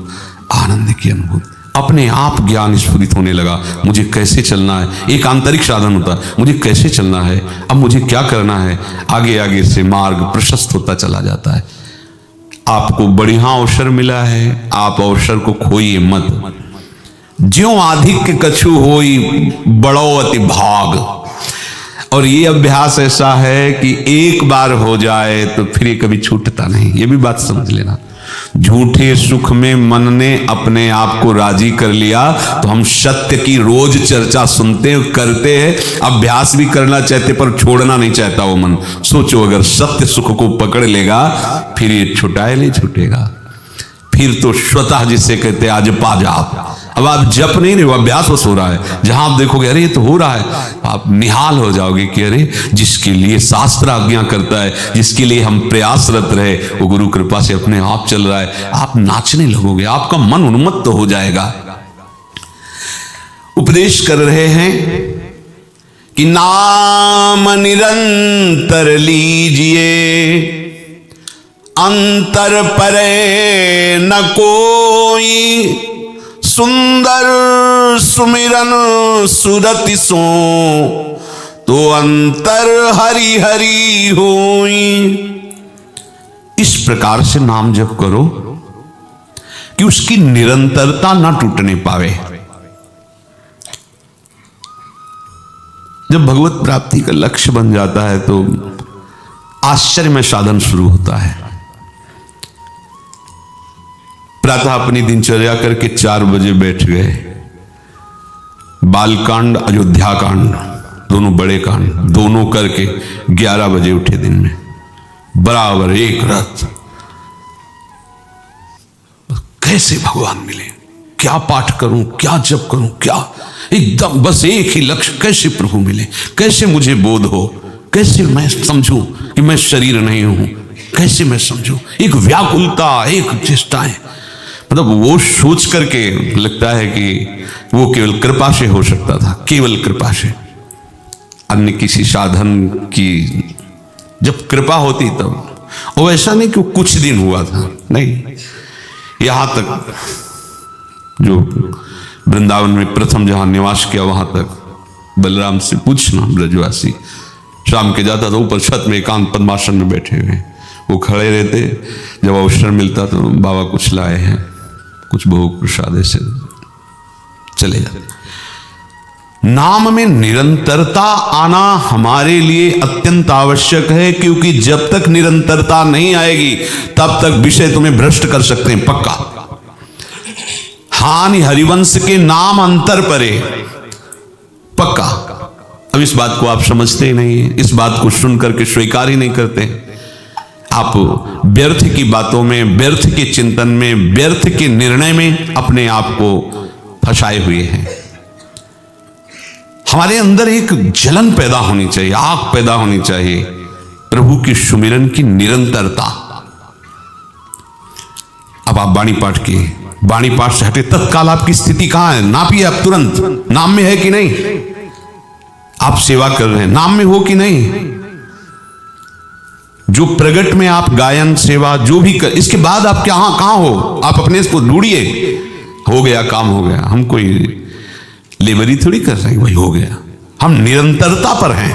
आनंद की अनुभूति, अपने आप ज्ञान स्फुरित होने लगा, मुझे कैसे चलना है। एक आंतरिक साधन होता है, मुझे कैसे चलना है, अब मुझे क्या करना है। आगे आगे से मार्ग प्रशस्त होता चला जाता है। आपको बढ़िया अवसर मिला है, आप अवसर को खोइए मत। ज्यों आधिक्य कछु होई बड़ो अति भाग। और ये अभ्यास ऐसा है कि एक बार हो जाए तो फिर ये कभी छूटता नहीं, ये भी बात समझ लेना। झूठे सुख में मन ने अपने आप को राजी कर लिया तो हम सत्य की रोज चर्चा सुनते करते हैं, अभ्यास भी करना चाहते पर छोड़ना नहीं चाहता वो मन। सोचो अगर सत्य सुख को पकड़ लेगा फिर ये छुटाए नहीं छूटेगा, फिर तो स्वतः जिसे कहते आज पा जाप। अब आप जप नहीं रहे हो, अभ्यास बस हो रहा है। जहां आप देखोगे अरे ये तो हो रहा है, आप निहाल हो जाओगे कि अरे जिसके लिए शास्त्र आज्ञा करता है, जिसके लिए हम प्रयासरत रहे, वो गुरु कृपा से अपने आप चल रहा है। आप नाचने लगोगे, आपका मन उन्मत्त हो जाएगा। उपदेश कर रहे हैं कि नाम निरंतर लीजिए, अंतर परे न कोई, सुंदर सुमिरन सुरति सो तो अंतर हरि हरि होई। इस प्रकार से नाम जप करो कि उसकी निरंतरता ना टूटने पावे। जब भगवत प्राप्ति का लक्ष्य बन जाता है तो आश्चर्य में साधन शुरू होता है। प्रातः अपनी दिनचर्या करके 4 बजे बैठ गए, बालकांड अयोध्या कांड दोनों बड़े कांड दोनों करके 11 बजे उठे दिन में, बराबर एक रथ। कैसे भगवान मिले, क्या पाठ करूं, क्या जप करूं, क्या एकदम बस एक ही लक्ष्य, कैसे प्रभु मिले, कैसे मुझे बोध हो, कैसे मैं समझूं कि मैं शरीर नहीं हूं, कैसे मैं समझूं। एक व्याकुलता, एक चेष्टाएं, मतलब वो सोच करके लगता है कि वो केवल कृपा से हो सकता था, केवल कृपा से, अन्य किसी साधन की जब कृपा होती तब। वो ऐसा नहीं कि वो कुछ दिन हुआ था, नहीं, यहां तक जो वृंदावन में प्रथम जहां निवास किया वहां तक बलराम से पूछना, ब्रजवासी शाम के जाता तो ऊपर छत में एकांत पद्मासन में बैठे हुए, वो खड़े रहते, जब अवसर मिलता तो बाबा कुछ लाए हैं, कुछ भोग प्रसाद ऐसे चले जाते। नाम में निरंतरता आना हमारे लिए अत्यंत आवश्यक है, क्योंकि जब तक निरंतरता नहीं आएगी तब तक विषय तुम्हें भ्रष्ट कर सकते हैं, पक्का। हानि हरिवंश के नाम अंतर परे, पक्का। अब इस बात को आप समझते ही नहीं है, इस बात को सुन करके स्वीकार ही नहीं करते। आप व्यर्थ की बातों में, व्यर्थ के चिंतन में, व्यर्थ के निर्णय में अपने आप को फंसाए हुए हैं। हमारे अंदर एक जलन पैदा होनी चाहिए, आग पैदा होनी चाहिए, प्रभु के सुमिरन की निरंतरता। अब आप वाणी पाठ से हटे, तत्काल आपकी स्थिति कहां है, नापिए आप तुरंत। नाम में है कि नहीं, आप सेवा कर रहे हैं, नाम में हो कि नहीं। जो प्रगट में आप गायन सेवा जो भी कर, इसके बाद आप कहां हो, आप अपने को ढूंढिए। हो गया, काम हो गया, हम कोई लेबरी थोड़ी कर रहे हैं, वही हो गया। हम निरंतरता पर हैं,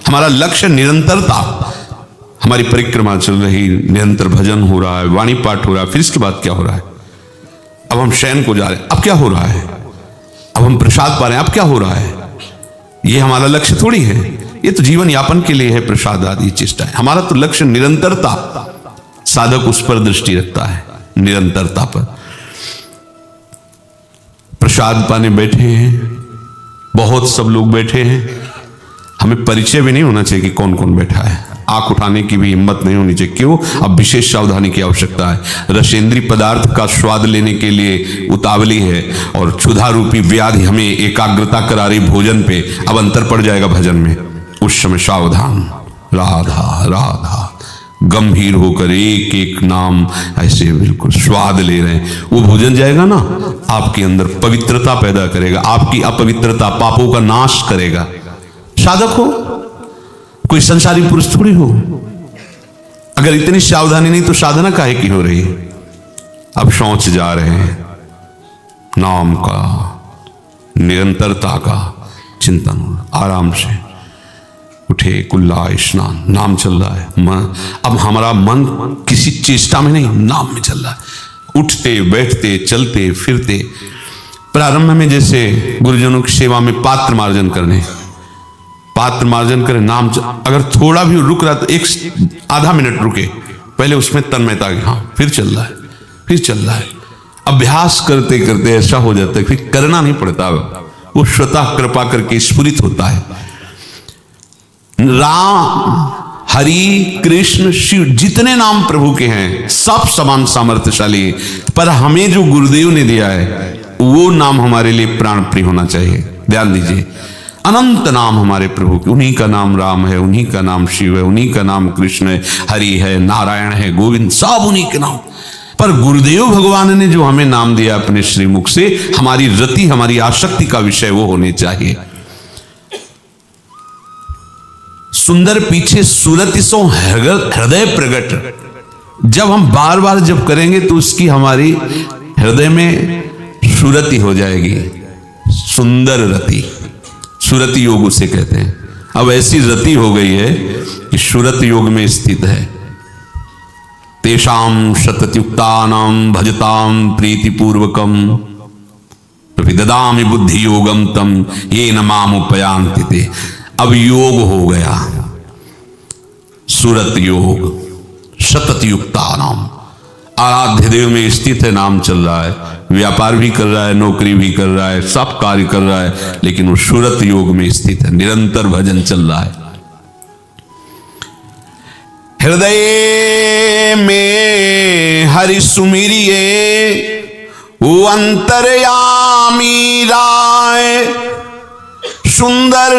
हमारा लक्ष्य निरंतरता। हमारी परिक्रमा चल रही, निरंतर भजन हो रहा है, वाणी पाठ हो रहा है, फिर इसके बाद क्या हो रहा है। अब हम शयन को जा रहे हैं, अब क्या हो रहा है। अब हम प्रसाद पा रहे हैं, अब क्या हो रहा है। ये हमारा लक्ष्य थोड़ी है, ये तो जीवन यापन के लिए है प्रसाद आदि चेष्टाएं। हमारा तो लक्ष्य निरंतरता। साधक उस पर दृष्टि रखता है, निरंतरता पर। प्रसाद पाने बैठे हैं, बहुत सब लोग बैठे हैं, हमें परिचय भी नहीं होना चाहिए कि कौन कौन बैठा है। आंख उठाने की भी हिम्मत नहीं होनी चाहिए। क्यों? अब विशेष सावधानी की आवश्यकता है। रसेंद्रीय पदार्थ का स्वाद लेने के लिए उतावली है, और क्षुधा रूपी व्याधि हमें एकाग्रता करा रही भोजन पे। अब अंतर पड़ जाएगा भजन में, उस समय सावधान। राधा राधा गंभीर होकर एक एक नाम ऐसे बिल्कुल स्वाद ले रहे हैं। वो भोजन जाएगा ना, आपके अंदर पवित्रता पैदा करेगा, आपकी अपवित्रता पापों का नाश करेगा। साधक हो, कोई संसारी पुरुष थोड़ी हो। अगर इतनी सावधानी नहीं तो साधना काहे की हो रही है। अब शौच जा रहे हैं, नाम का, निरंतरता का चिंतन, आराम से उठे, कुल्ला स्नान, नाम चल रहा है। अब हमारा मन किसी चेष्टा में नहीं, नाम में चल रहा है। उठते बैठते चलते फिरते। प्रारंभ में जैसे गुरुजनों की सेवा में पात्र मार्जन करने, पात्र मार्जन करें, नाम अगर थोड़ा भी रुक रहा तो एक आधा मिनट रुके, पहले उसमें तन्मयता की, हाँ फिर चल रहा है, फिर चल रहा है। अभ्यास करते करते ऐसा हो जाता है, फिर करना नहीं पड़ता, वो स्वतः कृपा करके स्फुरित होता है। राम, हरि, कृष्ण, शिव, जितने नाम प्रभु के हैं सब समान सामर्थ्यशाली है, पर हमें जो गुरुदेव ने दिया है वो नाम हमारे लिए प्राण प्रिय होना चाहिए। ध्यान दीजिए, अनंत नाम हमारे प्रभु के, उन्हीं का नाम राम है, उन्हीं का नाम शिव है, उन्हीं का नाम कृष्ण है, हरि है, नारायण है, गोविंद, सब उन्हीं के नाम। पर गुरुदेव भगवान ने जो हमें नाम दिया अपने श्रीमुख से, हमारी रति, हमारी आसक्ति का विषय वो होने चाहिए। सुंदर पीछे सुरति सो हृदय प्रगट। जब हम बार बार जब करेंगे तो उसकी हमारी हृदय में सुरति हो जाएगी, सुंदर रति। सुरति योग उसे कहते हैं। अब ऐसी रति हो गई है कि सुरत योग में स्थित है। तेषाम शतत्युक्तानां भजताम प्रीतिपूर्वकम प्रविददामि बुद्धि योगम तम येन माम उपयान्ति ते। अब योग हो गया, सुरत योग, शतत्युक्तानाम, आराध्य देव में स्थित है, नाम चल रहा है, व्यापार भी कर रहा है, नौकरी भी कर रहा है, सब कार्य कर रहा है, लेकिन वो सुरत योग में स्थित है, निरंतर भजन चल रहा है। हृदय में हरि सुमिरिये वो अंतर्यामी राय, सुंदर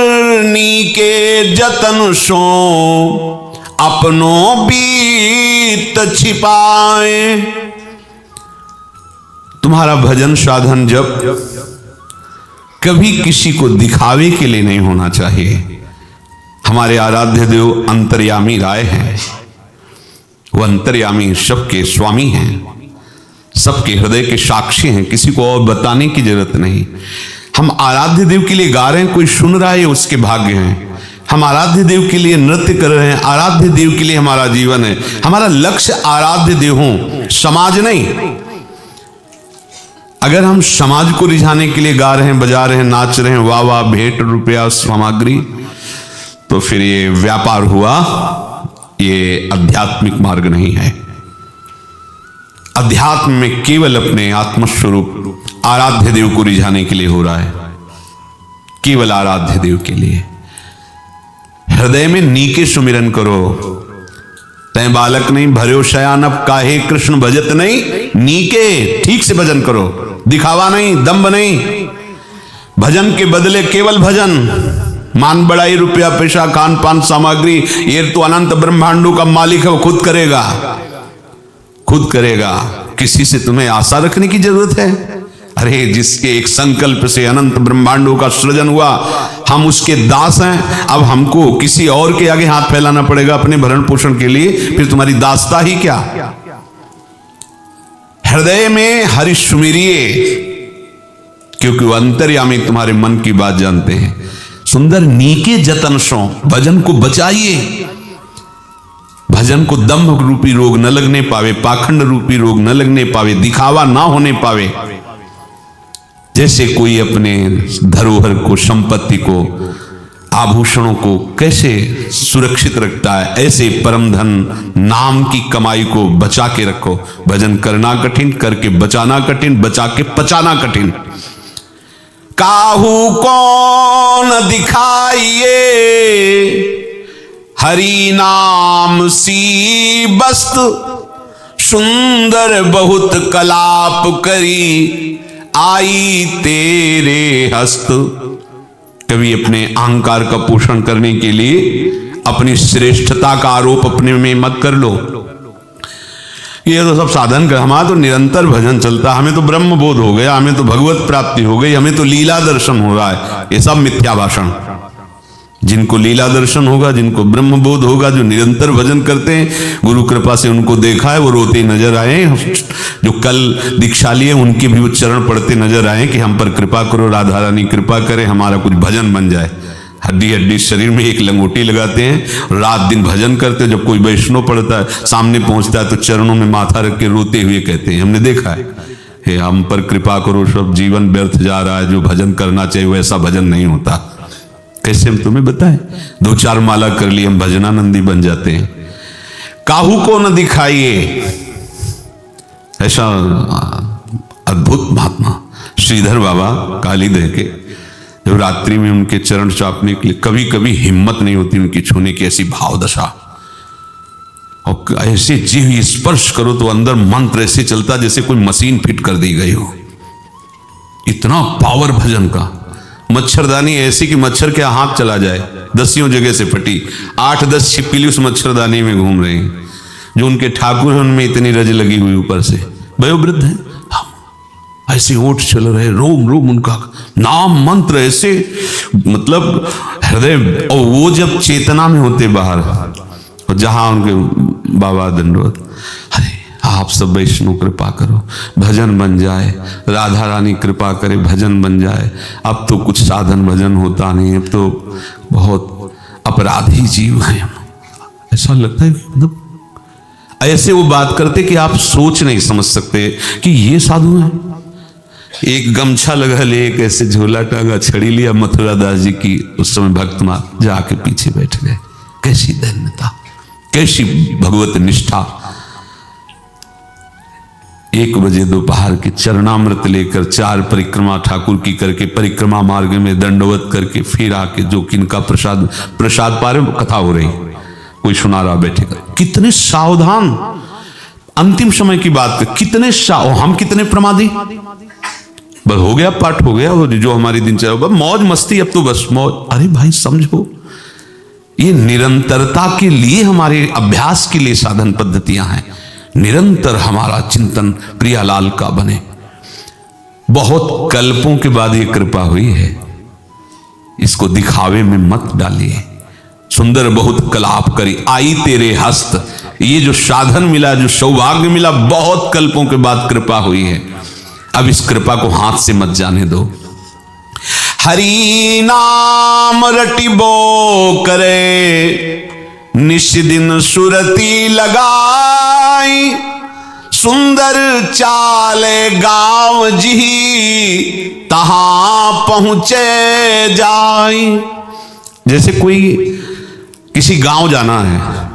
नीके जतन सो अपनों बीत छिपाए। तुम्हारा भजन साधन जब कभी किसी को दिखावे के लिए नहीं होना चाहिए। हमारे आराध्य देव अंतर्यामी राय हैं, वो अंतर्यामी सबके स्वामी हैं। सबके हृदय के साक्षी हैं, किसी को और बताने की जरूरत नहीं। हम आराध्य देव के लिए गा रहे हैं, कोई सुन रहा है उसके भाग्य हैं। हम आराध्य देव के लिए नृत्य कर रहे हैं, आराध्य देव के लिए हमारा जीवन है। हमारा लक्ष्य आराध्य देव हो, समाज नहीं। अगर हम समाज को रिझाने के लिए गा रहे हैं, बजा रहे हैं, नाच रहे हैं, वाह वाह, भेंट रुपया सामग्री, तो फिर ये व्यापार हुआ, ये आध्यात्मिक मार्ग नहीं है। अध्यात्म में केवल अपने आत्मस्वरूप आराध्य देव को रिझाने के लिए हो रहा है, केवल आराध्य देव के लिए। हृदय में नीके सुमिरन करो, तय बालक नहीं भर्यो शयानब, काहे कृष्ण भजत नहीं, नीके ठीक से भजन करो, दिखावा नहीं, दंभ नहीं। भजन के बदले केवल भजन, मान बढ़ाई, रुपया पैसा, खान पान सामग्री, ये तो अनंत ब्रह्मांडों का मालिक है, वो खुद करेगा, खुद करेगा। किसी से तुम्हें आशा रखने की जरूरत है? अरे जिसके एक संकल्प से अनंत ब्रह्मांडों का सृजन हुआ, हम उसके दास हैं। अब हमको किसी और के आगे हाथ फैलाना पड़ेगा अपने भरण पोषण के लिए, फिर तुम्हारी दासता ही क्या। हृदय में हरि सुमिरिए, क्योंकि वो अंतर्यामी तुम्हारे मन की बात जानते हैं। सुंदर नीके जतन सो, भजन को बचाइए। भजन को दंभ रूपी रोग न लगने पावे, पाखंड रूपी रोग न लगने पावे, दिखावा ना होने पावे। जैसे कोई अपने धरोहर को, संपत्ति को, आभूषणों को कैसे सुरक्षित रखता है, ऐसे परम धन नाम की कमाई को बचा के रखो। भजन करना कठिन, करके बचाना कठिन, बचा के पचाना कठिन। काहू कौन दिखाइए हरि नाम सी बस्त, सुंदर बहुत कलाप करी आई तेरे हस्त। कभी अपने अहंकार का पोषण करने के लिए अपनी श्रेष्ठता का आरोप अपने में मत कर लो। ये तो सब साधन कर, हमारा तो निरंतर भजन चलता, हमें तो ब्रह्म बोध हो गया, हमें तो भगवत प्राप्ति हो गई, हमें तो लीला दर्शन हो रहा है। ये सब मिथ्या भाषण। जिनको लीला दर्शन होगा, जिनको ब्रह्म बोध होगा, जो निरंतर भजन करते हैं, गुरु कृपा से उनको देखा है, वो रोते नजर आए। जो कल दीक्षा लिए उनके भी उच्चारण पढ़ते नजर आए कि हम पर कृपा करो, राधा रानी कृपा करे, हमारा कुछ भजन बन जाए। हड्डी हड्डी शरीर में एक लंगोटी लगाते हैं, रात दिन भजन करते हैं। जब कोई वैष्णव पढ़ता है, सामने पहुंचता है, तो चरणों में माथा रख के रोते हुए कहते हैं, हमने देखा है, हे हम पर कृपा करो, सब जीवन व्यर्थ जा रहा है, जो भजन करना चाहिए वैसा भजन नहीं होता। कैसे हम तुम्हें बताएं? 2-4 माला कर ली, हम भजनानंदी बन जाते हैं। काहू को न दिखाइए, ऐसा अद्भुत महात्मा श्रीधर बाबा काली दह के, जब रात्रि में उनके चरण चापने के लिए कभी कभी हिम्मत नहीं होती उनकी छूने की, ऐसी भाव दशा। और ऐसे जीव स्पर्श करो तो अंदर मंत्र ऐसे चलता जैसे कोई मशीन फिट कर दी गई हो। इतना पावर भजन का। मच्छरदानी ऐसी कि मच्छर के हाथ चला जाए, 10 जगह से फटी, 8-10 छिपकली उस मच्छरदानी में घूम रहे हैं। जो उनके ठाकुर हैं उनमें इतनी रज लगी हुई ऊपर से, वयोवृद्ध है, ऐसे ओठ चल रहे, रोम रोम उनका नाम मंत्र ऐसे, मतलब हृदय। और वो जब चेतना में होते बाहर, और जहां उनके बाबा दंडवत, अरे आप सब वैष्णव कृपा करो, भजन बन जाए, राधा रानी कृपा करे, भजन बन जाए। अब तो कुछ साधन भजन होता नहीं, अब तो बहुत अपराधी जीव हैं। ऐसा लगता है, मतलब ऐसे वो बात करते कि आप सोच नहीं समझ सकते कि ये साधु हैं। एक गमछा लगा ले, एक ऐसे झोला टांगा, छड़ी लिया, मथुरा दास जी की उस समय भक्त मां जाके पीछे बैठ गए। कैसी धन्यता, कैसी भगवत निष्ठा। 1 बजे दोपहर के चरणामृत लेकर 4 परिक्रमा ठाकुर की करके, परिक्रमा मार्ग में दंडवत करके फिर आके जो किनका प्रसाद पा रहे, कथा हो रही, कोई सुना रहा बैठेगा। कितने सावधान, अंतिम समय की बात कर, कितने हम कितने प्रमादी। बस हो गया, पाठ हो गया, जो हमारी दिनचर्या, मौज मस्ती, अब तो बस मौज। अरे भाई समझो, ये निरंतरता के लिए, हमारे अभ्यास के लिए साधन पद्धतियां हैं। निरंतर हमारा चिंतन प्रियालाल का बने। बहुत कल्पों के बाद ये कृपा हुई है, इसको दिखावे में मत डालिए। सुंदर बहुत कलाप करी आई तेरे हस्त, ये जो साधन मिला, जो सौभाग्य मिला, बहुत कल्पों के बाद कृपा हुई है। अब इस कृपा को हाथ से मत जाने दो। हरि नाम रटिबो करे, निश दिन सुरती लगाई, सुंदर चाले गांव जी, तहां पहुंचे जाई। जैसे कोई किसी गांव जाना है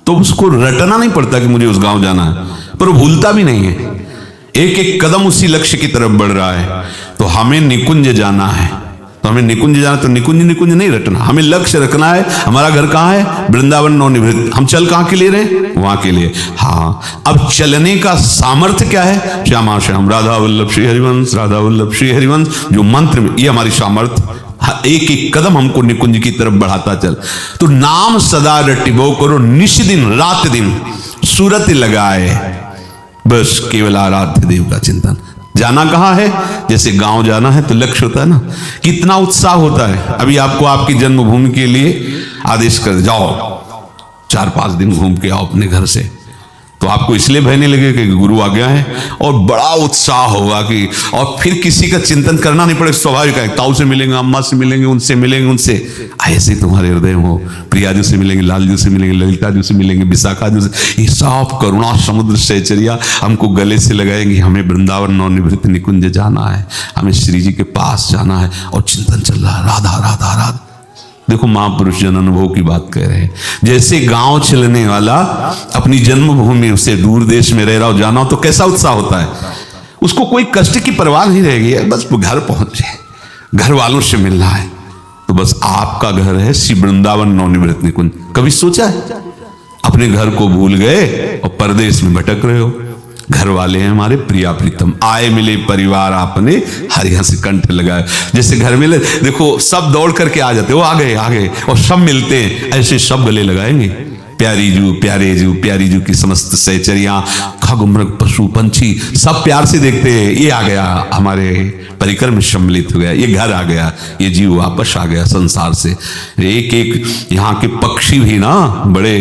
तो उसको रटना नहीं पड़ता कि मुझे उस गांव जाना है, पर वो भूलता भी नहीं है, एक एक कदम उसी लक्ष्य की तरफ बढ़ रहा है। तो हमें निकुंज जाना है, तो हमें निकुंज जाना, तो निकुंज निकुंज नहीं रटना, हमें लक्ष्य रखना है। हमारा घर कहाँ है? वृंदावन नवनिवृत्त। हम चल कहाँ के लिए रहे? वहां के लिए। हाँ, अब चलने का सामर्थ्य क्या है? श्यामा श्याम राधा वल्लभ श्री हरिवंश, राधा वल्लभ श्री हरिवंश, जो मंत्र में, ये हमारी सामर्थ्य। एक एक कदम हमको निकुंज की तरफ बढ़ाता चल। तो नाम सदा रटिबो करो, निश दिन रात दिन सूरत लगाए, बस केवल आराध्य देव का चिंतन। जाना कहाँ है? जैसे गांव जाना है तो लक्ष्य होता है ना, कितना उत्साह होता है। अभी आपको आपकी जन्मभूमि के लिए आदेश कर जाओ, 4-5 दिन घूम के आओ अपने घर से, तो आपको इसलिए बहने लगे कि गुरु आ गया है, और बड़ा उत्साह होगा कि, और फिर किसी का चिंतन करना नहीं पड़ेगा, स्वाभाविक है। ताऊ से मिलेंगे, अम्मा से मिलेंगे, उनसे मिलेंगे, उनसे ऐसे तुम्हारे हृदय में हो। प्रिया जी से मिलेंगे, लाल जी से मिलेंगे, ललिता जी से मिलेंगे, विशाखा जी से, ये सब करुणा समुद्र सहचर्या हमको गले से लगाएंगे। हमें वृंदावन नवनिवृत्त निकुंज जाना है, हमें श्री जी के पास जाना है, और चिंतन चल रहा है राधा राधा राधा। देखो महापुरुष जन अनुभव की बात कह रहे हैं। जैसे गांव चलने वाला अपनी जन्मभूमि से दूर देश में रह रहा हो, जाना हो तो कैसा उत्साह होता है, उसको कोई कष्ट की परवाह नहीं रहेगी, बस वो घर पहुंचे, घर वालों से मिलना है। तो बस आपका घर है श्री वृंदावन नवनिवृत्त निकुंज। कभी सोचा है? अपने घर को भूल गए और परदेश में भटक रहे हो। घर वाले हैं हमारे प्रिया प्रीतम, आए मिले परिवार आपने, हरिया से कंठ लगाए। जैसे घर मिले, देखो सब दौड़ करके आ जाते, वो आ गए, और सब मिलते हैं, ऐसे सब गले लगाएंगे। प्यारी जू, प्यारे जू, प्यारी जू की समस्त सहचरियां, खग मृग पशु पंछी सब प्यार से देखते हैं, ये आ गया, हमारे परिकर में सम्मिलित हो गया, ये घर आ गया, ये जीव वापस आ गया संसार से। एक एक यहाँ के पक्षी भी ना बड़े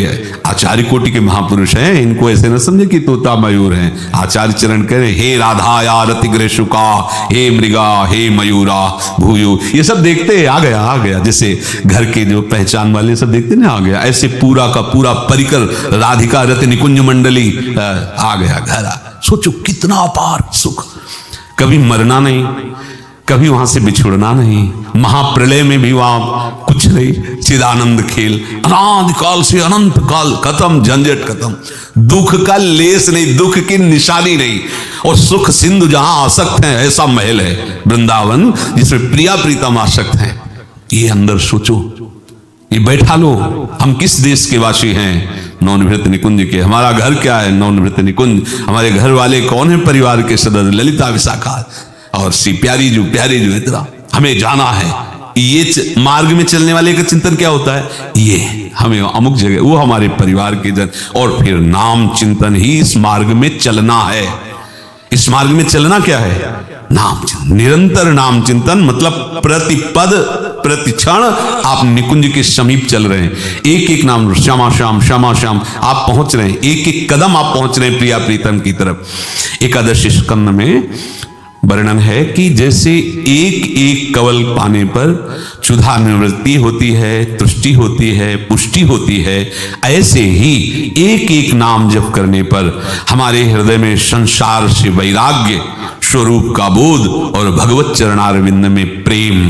आचार्य कोटि के महापुरुष हैं, इनको ऐसे न समझे कि तोता मयूर हैं। आचार्य चरण कह रहे, हे राधा या रतिग्र शुका, हे मृगा, हे मयूरा भूयु, ये सब देखते हैं, आ गया। जैसे घर के जो पहचान वाले सब देखते ना, आ गया। ऐसे पूरा का पूरा परिकर राधिका रति निकुंज मंडली आ गया, घर आ। सोचो कितना अपार सुख, कभी मरना नहीं, कभी वहां से बिछुड़ना नहीं, महाप्रलय में भी वहां कुछ नहीं, चिदानंद खेल, अनादि काल से अनंत काल खत्म, झंझट खत्म, दुख का लेस नहीं, दुख की निशानी नहीं, और सुख सिंधु जहां आसक्त है, ऐसा महल है वृंदावन जिसमें प्रिया प्रीतम आसक्त है। ये अंदर सोचो, ये बैठा लो, हम किस देश के वासी हैं? नवनिवृत्त निकुंज के। हमारा घर क्या है? नवनिवृत्त निकुंज। हमारे घर वाले कौन है? परिवार के सदस्य ललिता, विशाखा और श्री प्यारी जू, इतना हमें जाना है। ये मार्ग में चलने वाले का चिंतन क्या होता है? ये हमें अमुक जगह, वो हमारे परिवार के जन, और फिर नाम चिंतन ही इस मार्ग में चलना है। इस मार्ग में चलना क्या है? नाम चिंतन, निरंतर नाम चिंतन, मतलब प्रतिपद प्रति क्षण आप निकुंज के समीप चल रहे हैं। एक एक नाम, श्यामा श्याम, श्यामा श्याम, आप पहुंच रहे हैं, एक एक कदम आप पहुंच रहे हैं प्रिया प्रीतम की तरफ। एकादश स्कंद में वर्णन है कि जैसे एक एक कवल पाने पर क्षुधा निवृत्ति होती है, तुष्टि होती है, पुष्टि होती है, ऐसे ही एक एक नाम जप करने पर हमारे हृदय में संसार से वैराग्य, स्वरूप का बोध और भगवत चरणारविंद में प्रेम,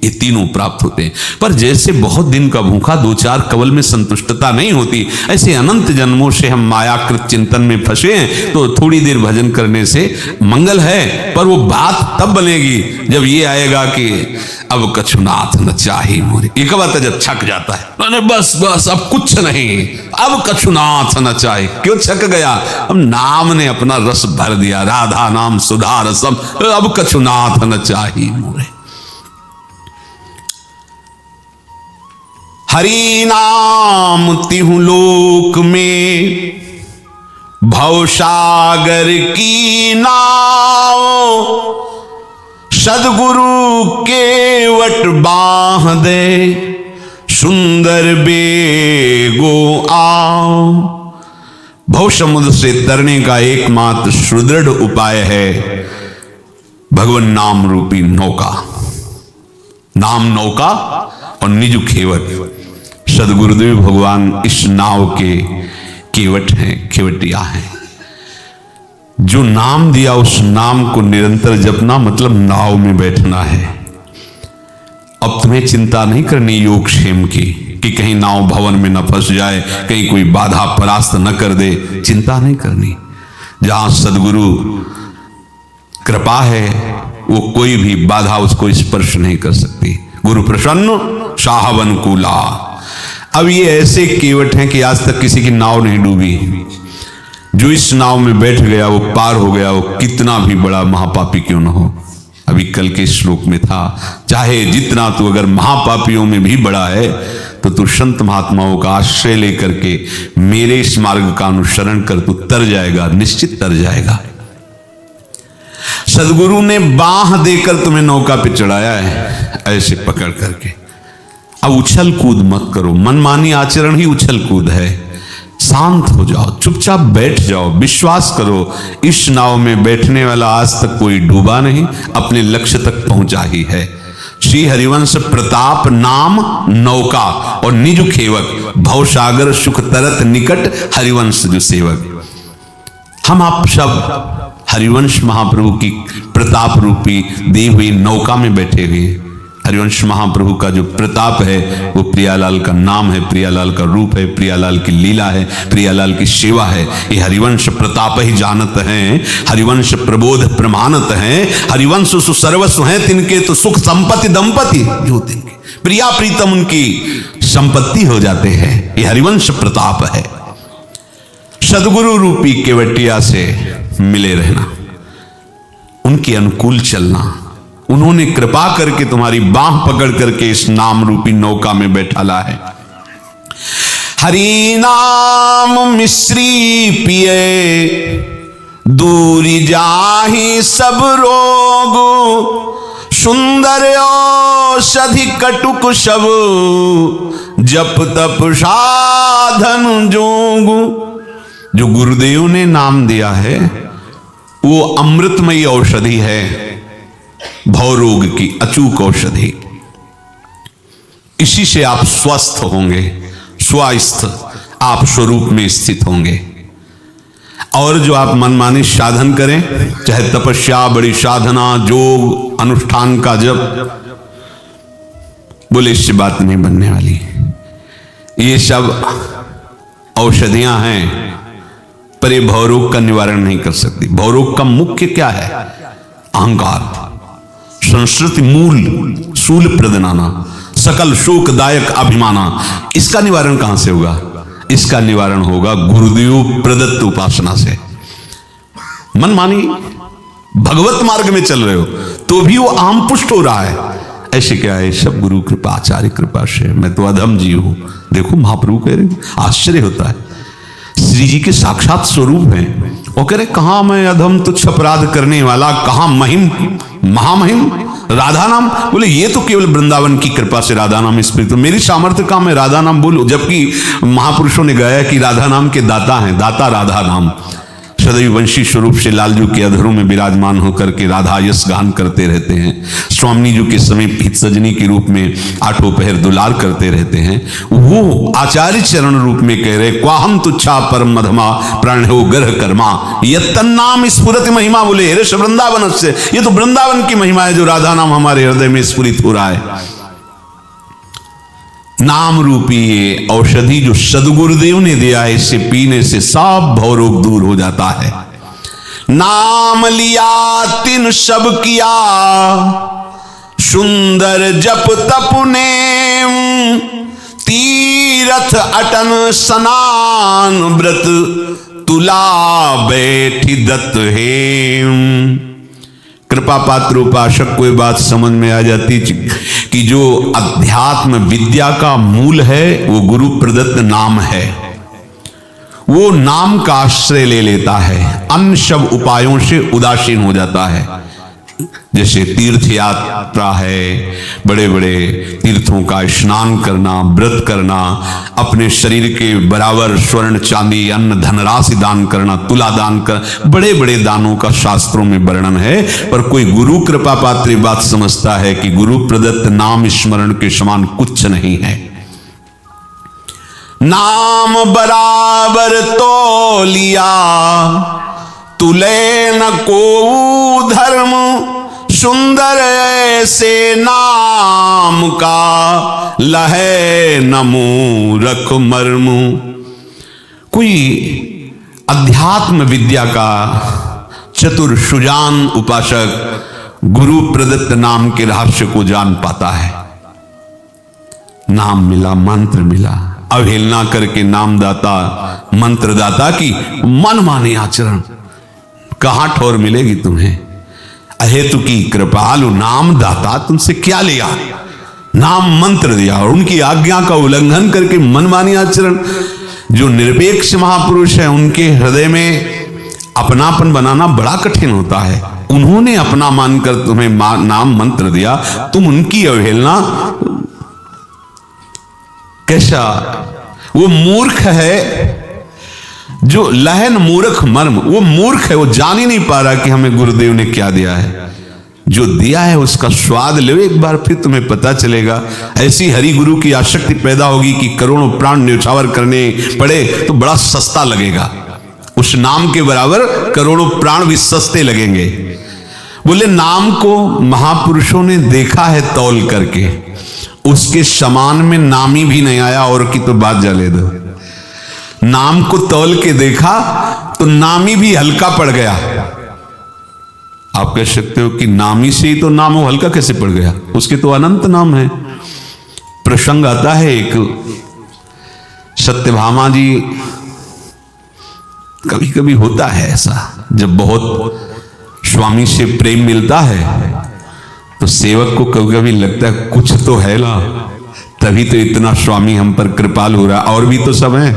ये तीनों प्राप्त होते हैं। पर जैसे बहुत दिन का भूखा 2-4 कवल में संतुष्टता नहीं होती, ऐसे अनंत जन्मों से हम मायाकृत चिंतन में फंसे हैं। तो थोड़ी देर भजन करने से मंगल है, पर वो बात तब बनेगी जब ये आएगा कि अब कछुनाथ न चाही मोरे। एक बात है जब छक जाता है, बस अब कुछ नहीं, अब कछुनाथ न चाहे। क्यों छक गया? अब नाम ने अपना रस भर दिया, राधा नाम सुधा रसम, अब कछुनाथ न चाही मोरे। हरि नाम तिहु लोक में, भवसागर की नाव, सदगुरु के वट बांध दे, सुंदर बेगो आओ। भव समुद्र से तरने का एकमात्र सुदृढ़ उपाय है भगवान नाम रूपी नौका। नाम नौका और निज खेवट। सदगुरुदेव भगवान इस नाव के केवट हैं, केवटिया हैं। जो नाम दिया उस नाम को निरंतर जपना मतलब नाव में बैठना है। अब तुम्हें चिंता नहीं करनी योगक्षेम की कि कहीं नाव भवन में न फंस जाए, कहीं कोई बाधा परास्त न कर दे। चिंता नहीं करनी। जहां सदगुरु कृपा है वो कोई भी बाधा उसको स्पर्श नहीं कर सकती। गुरु प्रसन्न साहब अनुकूला। अब ये ऐसे केवट हैं कि आज तक किसी की नाव नहीं डूबी। जो इस नाव में बैठ गया वो पार हो गया, वो कितना भी बड़ा महापापी क्यों न हो। अभी कल के श्लोक में था, चाहे जितना तू अगर महापापियों में भी बड़ा है तो तू संत महात्माओं का आश्रय लेकर के मेरे इस मार्ग का अनुसरण कर, तू तर जाएगा, निश्चित तर जाएगा। सदगुरु ने बाह देकर तुम्हें नौका पे चढ़ाया है, ऐसे पकड़ करके। अब उछल कूद मत करो, मनमानी आचरण ही उछल कूद है। शांत हो जाओ, चुपचाप बैठ जाओ, विश्वास करो इस नाव में बैठने वाला आज तक कोई डूबा नहीं, अपने लक्ष्य तक पहुंचा ही है। श्री हरिवंश प्रताप नाम नौका और निज खेवक, भवसागर सुख तरत निकट हरिवंश जो सेवक। हम आप सब हरिवंश महाप्रभु की प्रताप रूपी दी हुई नौका में बैठे हुए। हरिवंश महाप्रभु का जो प्रताप है वो प्रियालाल का नाम है, प्रियालाल का रूप है, प्रियालाल की लीला है, प्रियालाल की सेवा है। ये हरिवंश प्रताप ही जानत हैं, हरिवंश प्रबोध प्रमाणत हैं, हरिवंश सुसर्वस्व हैं तिनके तो सुख संपत्ति दंपति जो तिनके प्रिया प्रीतम उनकी संपत्ति हो जाते हैं। ये हरिवंश प्रताप है। सदगुरु रूपी केवटिया से मिले रहना, उनके अनुकूल चलना। उन्होंने कृपा करके तुम्हारी बाह पकड़ करके इस नाम रूपी नौका में बैठाला है। हरि नाम मिश्री पिए दूरी जाहि सब रोग, सुंदर औषधि कटुक सब जप तप साधन जोग। जो गुरुदेव ने नाम दिया है वो अमृतमयी औषधि है, भवरोग की अचूक औषधि। इसी से आप स्वस्थ होंगे, स्वस्थ आप स्वरूप में स्थित होंगे। और जो आप मनमानी साधन करें, चाहे तपस्या, बड़ी साधना, जोग, अनुष्ठान का जप, बोले इससे बात नहीं बनने वाली। ये सब औषधियां हैं पर ये भवरोग का निवारण नहीं कर सकती। भवरोग का मुख्य क्या है? अहंकार, संस्कृति मूल शूल प्रदनाना, सकल शोकदायक अभिमाना। इसका निवारण कहां से होगा? इसका निवारण होगा गुरुदेव प्रदत्त उपासना से। मनमानी भगवत मार्ग में चल रहे हो तो भी वो आम पुष्ट हो रहा है। ऐसे क्या है? सब गुरु कृपा, आचार्य कृपा से। मैं तो अधम जीव हूं। देखो महाप्रभु कह रहे, आश्चर्य होता है। श्री जी के साक्षात स्वरूप हैं। वो कह रहे कहां मैं अधम तुच्छ अपराध करने वाला, कहां महिम महामहिम राधा नाम। बोले ये तो केवल वृंदावन की कृपा से राधा नाम स्फूर्त, तो मेरी सामर्थ्य का मैं राधा नाम बोलूं। जबकि महापुरुषों ने गाया कि राधा नाम के दाता हैं, दाता राधा नाम। सदैव वंशी स्वरूप से लालजू के अधरों में विराजमान होकर के राधा यश गान करते रहते हैं। स्वामी जी के समीप हित सजनी के रूप में आठों पहर दुलार करते रहते हैं। वो आचार्य चरण रूप में कह रहे क्वाहम तुच्छा परम मधमा प्राण हो ग्रह कर्मा यत्तन्नाम स्फुरति महिमा। बोले हेरे वृंदावन से, ये तो वृंदावन की महिमा है जो राधा नाम हमारे हृदय में स्फुरित हो रहा है। नाम रूपी ये औषधि जो सदगुरुदेव ने दिया है, इसे पीने से सब भवरोग दूर हो जाता है। नाम लिया तिन सब किया सुंदर जप तप नेम, तीरथ अटन स्नान व्रत तुला बैठी दत्त हेम। कृपा पात्र उपासक को ये बात समझ में आ जाती कि जो अध्यात्म विद्या का मूल है वो गुरु प्रदत्त नाम है। वो नाम का आश्रय ले लेता है, अन्य सब उपायों से उदासीन हो जाता है। जैसे तीर्थ यात्रा है, बड़े बड़े तीर्थों का स्नान करना, व्रत करना, अपने शरीर के बराबर स्वर्ण चांदी अन्न धनराशि दान करना, तुला दान कर, बड़े बड़े दानों का शास्त्रों में वर्णन है। पर कोई गुरु कृपा पात्र बात समझता है कि गुरु प्रदत्त नाम स्मरण के समान कुछ नहीं है। नाम बराबर तो लिया तुले न को धर्म, सुंदर ऐसे नाम का लहे न मूरख मर्म। कोई अध्यात्म विद्या का चतुर सुजान उपासक गुरु प्रदत्त नाम के रहस्य को जान पाता है। नाम मिला, मंत्र मिला, अवहेलना करके नामदाता मंत्रदाता की मनमानी आचरण, कहां ठोर मिलेगी तुम्हें। अहेतु की कृपालु नामदाता तुमसे क्या लिया, नाम मंत्र दिया और उनकी आज्ञा का उल्लंघन करके मनमानी आचरण। जो निरपेक्ष महापुरुष है उनके हृदय में अपनापन बनाना बड़ा कठिन होता है। उन्होंने अपना मानकर तुम्हें नाम मंत्र दिया, तुम उनकी अवहेलना। कैसा वो मूर्ख है जो लहन मूर्ख मर्म, वो मूर्ख है, वो जान ही नहीं पा रहा कि हमें गुरुदेव ने क्या दिया है। जो दिया है उसका स्वाद लो एक बार, फिर तुम्हें पता चलेगा। ऐसी हरि गुरु की आसक्ति पैदा होगी कि करोड़ों प्राण न्यौछावर करने पड़े तो बड़ा सस्ता लगेगा। उस नाम के बराबर करोड़ों प्राण भी सस्ते लगेंगे। बोले नाम को महापुरुषों ने देखा है तौल करके, उसके समान में नामी भी नहीं आया, और की तो बात जाले दो। नाम को तौल के देखा तो नामी भी हल्का पड़ गया। आप कह सकते हो कि नामी से ही तो नाम हो, हल्का कैसे पड़ गया, उसके तो अनंत नाम है। प्रसंग आता है एक, सत्यभामा जी, कभी कभी होता है ऐसा, जब बहुत स्वामी से प्रेम मिलता है तो सेवक को कभी कभी लगता है कुछ तो है ना, तभी तो इतना स्वामी हम पर कृपाल हो रहा, और भी तो सब है,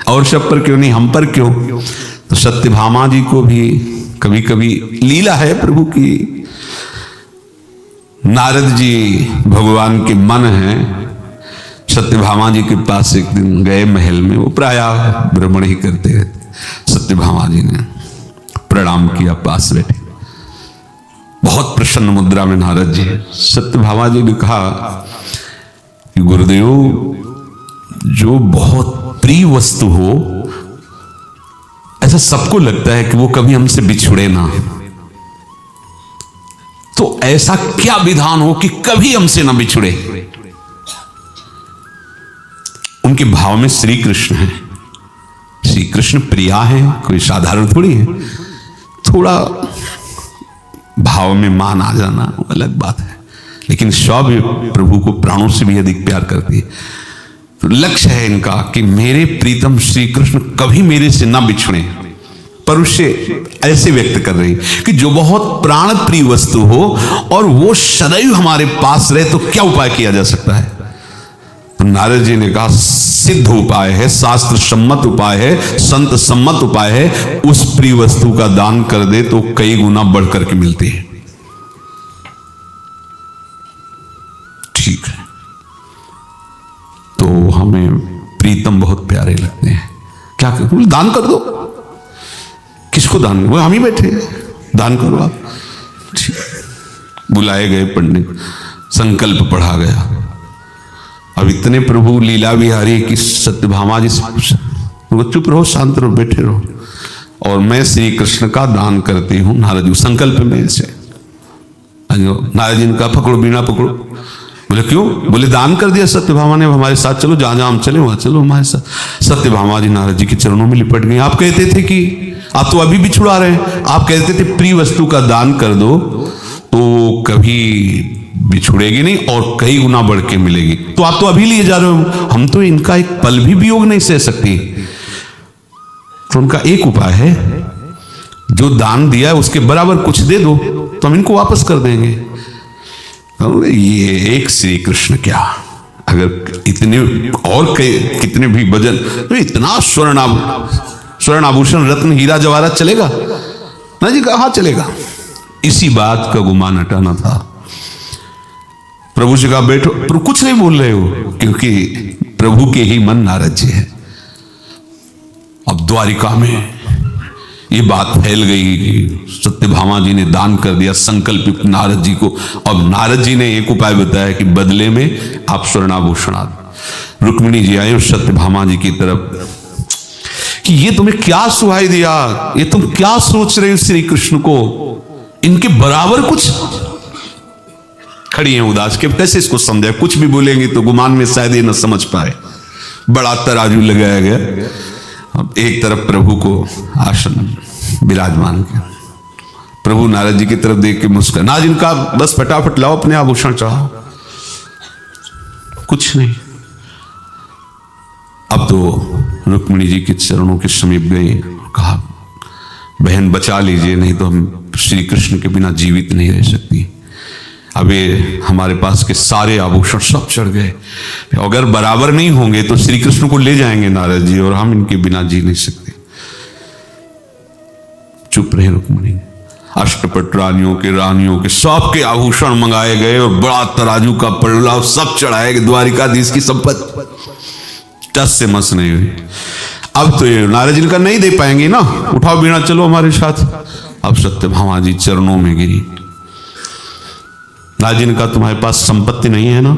और सब पर क्यों नहीं, हम पर क्यों। तो सत्यभामा जी को भी कभी कभी लीला है प्रभु की। नारद जी भगवान के मन हैं, सत्यभामा जी के पास एक दिन गए महल में, वो प्राय भ्रमण ही करते रहते। सत्यभामा जी ने प्रणाम किया, पास बैठे, बहुत प्रसन्न मुद्रा में नारद जी। सत्यभामा जी ने कहा कि गुरुदेव, जो बहुत प्रिय वस्तु हो, ऐसा सबको लगता है कि वो कभी हमसे बिछुड़े ना, तो ऐसा क्या विधान हो कि कभी हमसे ना बिछुड़े। उनके भाव में श्री कृष्ण है, श्री कृष्ण प्रिया है, कोई साधारण थोड़ी है। थोड़ा भाव में मान आ जाना अलग बात है, लेकिन सब प्रभु को प्राणों से भी अधिक प्यार करती है। तो लक्ष्य है इनका कि मेरे प्रीतम श्री कृष्ण कभी मेरे से ना बिछड़े। पर उससे ऐसे व्यक्त कर रही कि जो बहुत प्राण प्रिय वस्तु हो और वो सदैव हमारे पास रहे, तो क्या उपाय किया जा सकता है। तो नारद जी ने कहा, सिद्ध उपाय है, शास्त्र सम्मत उपाय है, संत सम्मत उपाय है। उस प्रिय वस्तु का दान कर दे तो कई गुना बढ़ करके मिलती है। ठीक है, तो हमें प्रीतम बहुत प्यारे लगते हैं, क्या करो, दान कर दो। किसको दान, वो हम ही बैठे, दान करो आप। बुलाए गए पंडित, संकल्प पढ़ा गया। अब इतने प्रभु लीला विहारी कि सत्यभामा जी से पूछा, चुप रहो, शांत रहो, बैठे रहो, और मैं श्री कृष्ण का दान करती हूँ। नारद जी संकल्प में से, नारद जी ने कहा, पकड़ो बीणा पकड़ो। बोले क्यों? बोले दान कर दिया सत्यभामा ने, हमारे साथ चलो, जहां जहां हम चले वहां चलो हमारे साथ। सत्यभामा जी नारद जी के चरणों में लिपट गई। आप कहते थे कि आप तो अभी भी छुड़ा रहे हैं, आप कहते थे प्रिय वस्तु का दान कर दो तो कभी बिछुड़ेगी नहीं और कई गुना बढ़ के मिलेगी, तो आप तो अभी लिए जा रहे हो, हम तो इनका एक पल भी वियोग नहीं सह सकती। तो उनका एक उपाय है, जो दान दिया है उसके बराबर कुछ दे दो तो हम इनको वापस कर देंगे। तो ये एक श्री कृष्ण क्या, अगर इतने और कितने भी भजन, तो इतना स्वर्ण आभूषण रत्न हीरा जवाहरात चलेगा ना जी? कहा चलेगा, इसी बात का गुमान हटाना था। प्रभु से कहा बैठो, प्रभु कुछ नहीं बोल रहे हो, क्योंकि प्रभु के ही मन नारद जी है। अब द्वारिका में ये बात फैल गई, सत्यभामा जी ने दान कर दिया संकल्पित नारद जी को। अब नारद जी ने एक उपाय बताया कि बदले में आप स्वर्णाभूषण आ। रुक्मिणी जी आए सत्यभामा जी की तरफ कि ये तुम्हें क्या सुहाई दिया, ये तुम क्या सोच रहे हो श्री कृष्ण को, इनके बराबर कुछ। खड़ी हैं उदास के, कैसे इसको समझाए, कुछ भी बोलेंगे तो गुमान में शायद ये न समझ पाए। बड़ा तराजू लगाया गया। अब एक तरफ प्रभु को आसन विराजमान किया, प्रभु नारद जी की तरफ देख के मुस्कुराए। नारद जी का बस फटाफट लाओ अपने आभूषण चढ़ाओ, कुछ नहीं। अब तो रुक्मिणी जी के चरणों के समीप गए, कहा बहन बचा लीजिए, नहीं तो हम श्री कृष्ण के बिना जीवित नहीं रह सकती। अब ये हमारे पास के सारे आभूषण सब चढ़ गए, अगर बराबर नहीं होंगे तो श्री कृष्ण को ले जाएंगे नारद जी, और हम इनके बिना जी नहीं सकते। चुप रहे रुक्मिणी। अष्टपट रानियों के सबके आभूषण मंगाए गए और बड़ा तराजू का पल्ला सब चढ़ाए गए। द्वारिकाधीश की संपत्ति टस से मस नहीं हुई। अब तो ये नारद जी का नहीं दे पाएंगे ना, उठाओ बीणा चलो हमारे साथ। अब सत्यभामा जी चरणों में गिरी। नारद जी ने कहा तुम्हारे पास संपत्ति नहीं है ना?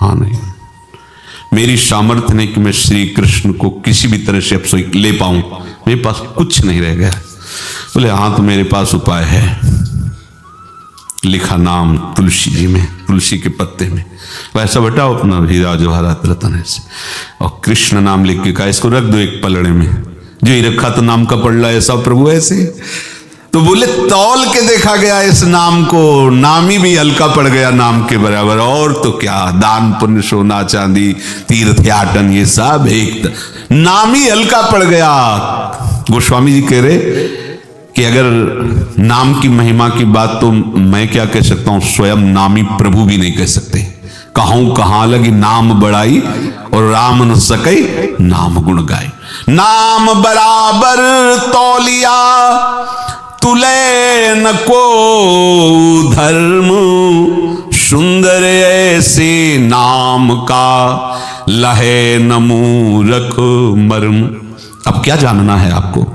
हाँ नहीं, मेरी सामर्थ्य नहीं कि मैं श्री कृष्ण को किसी भी तरह से अब ले पाऊं, मेरे पास कुछ नहीं रह गया। बोले हाँ तो मेरे पास उपाय है। लिखा नाम तुलसी जी में, तुलसी के पत्ते में, वैसा बटाओ अपना हीरा जवाहरात रतन से, और कृष्ण नाम लिख के कहा इसको रख दो एक पलड़े में, जो ही रखा तो नाम का पलड़ा ऐसा प्रभु ऐसे। तो बोले तौल के देखा गया इस नाम को, नामी भी हल्का पड़ गया नाम के बराबर। और तो क्या, दान पुण्य सोना चांदी तीर्थ याटन ये सब एक नाम ही हल्का पड़ गया। गोस्वामी जी कह रहे कि अगर नाम की महिमा की बात तो मैं क्या कह सकता हूं, स्वयं नामी प्रभु भी नहीं कह सकते। कहूं कहां लगी नाम बड़ाई, और राम न सके नाम गुण गाय। नाम बराबर तौलिया तुले न को धर्म, सुंदर ऐसे नाम का लहे न मूरख मर्म। अब क्या जानना है आपको?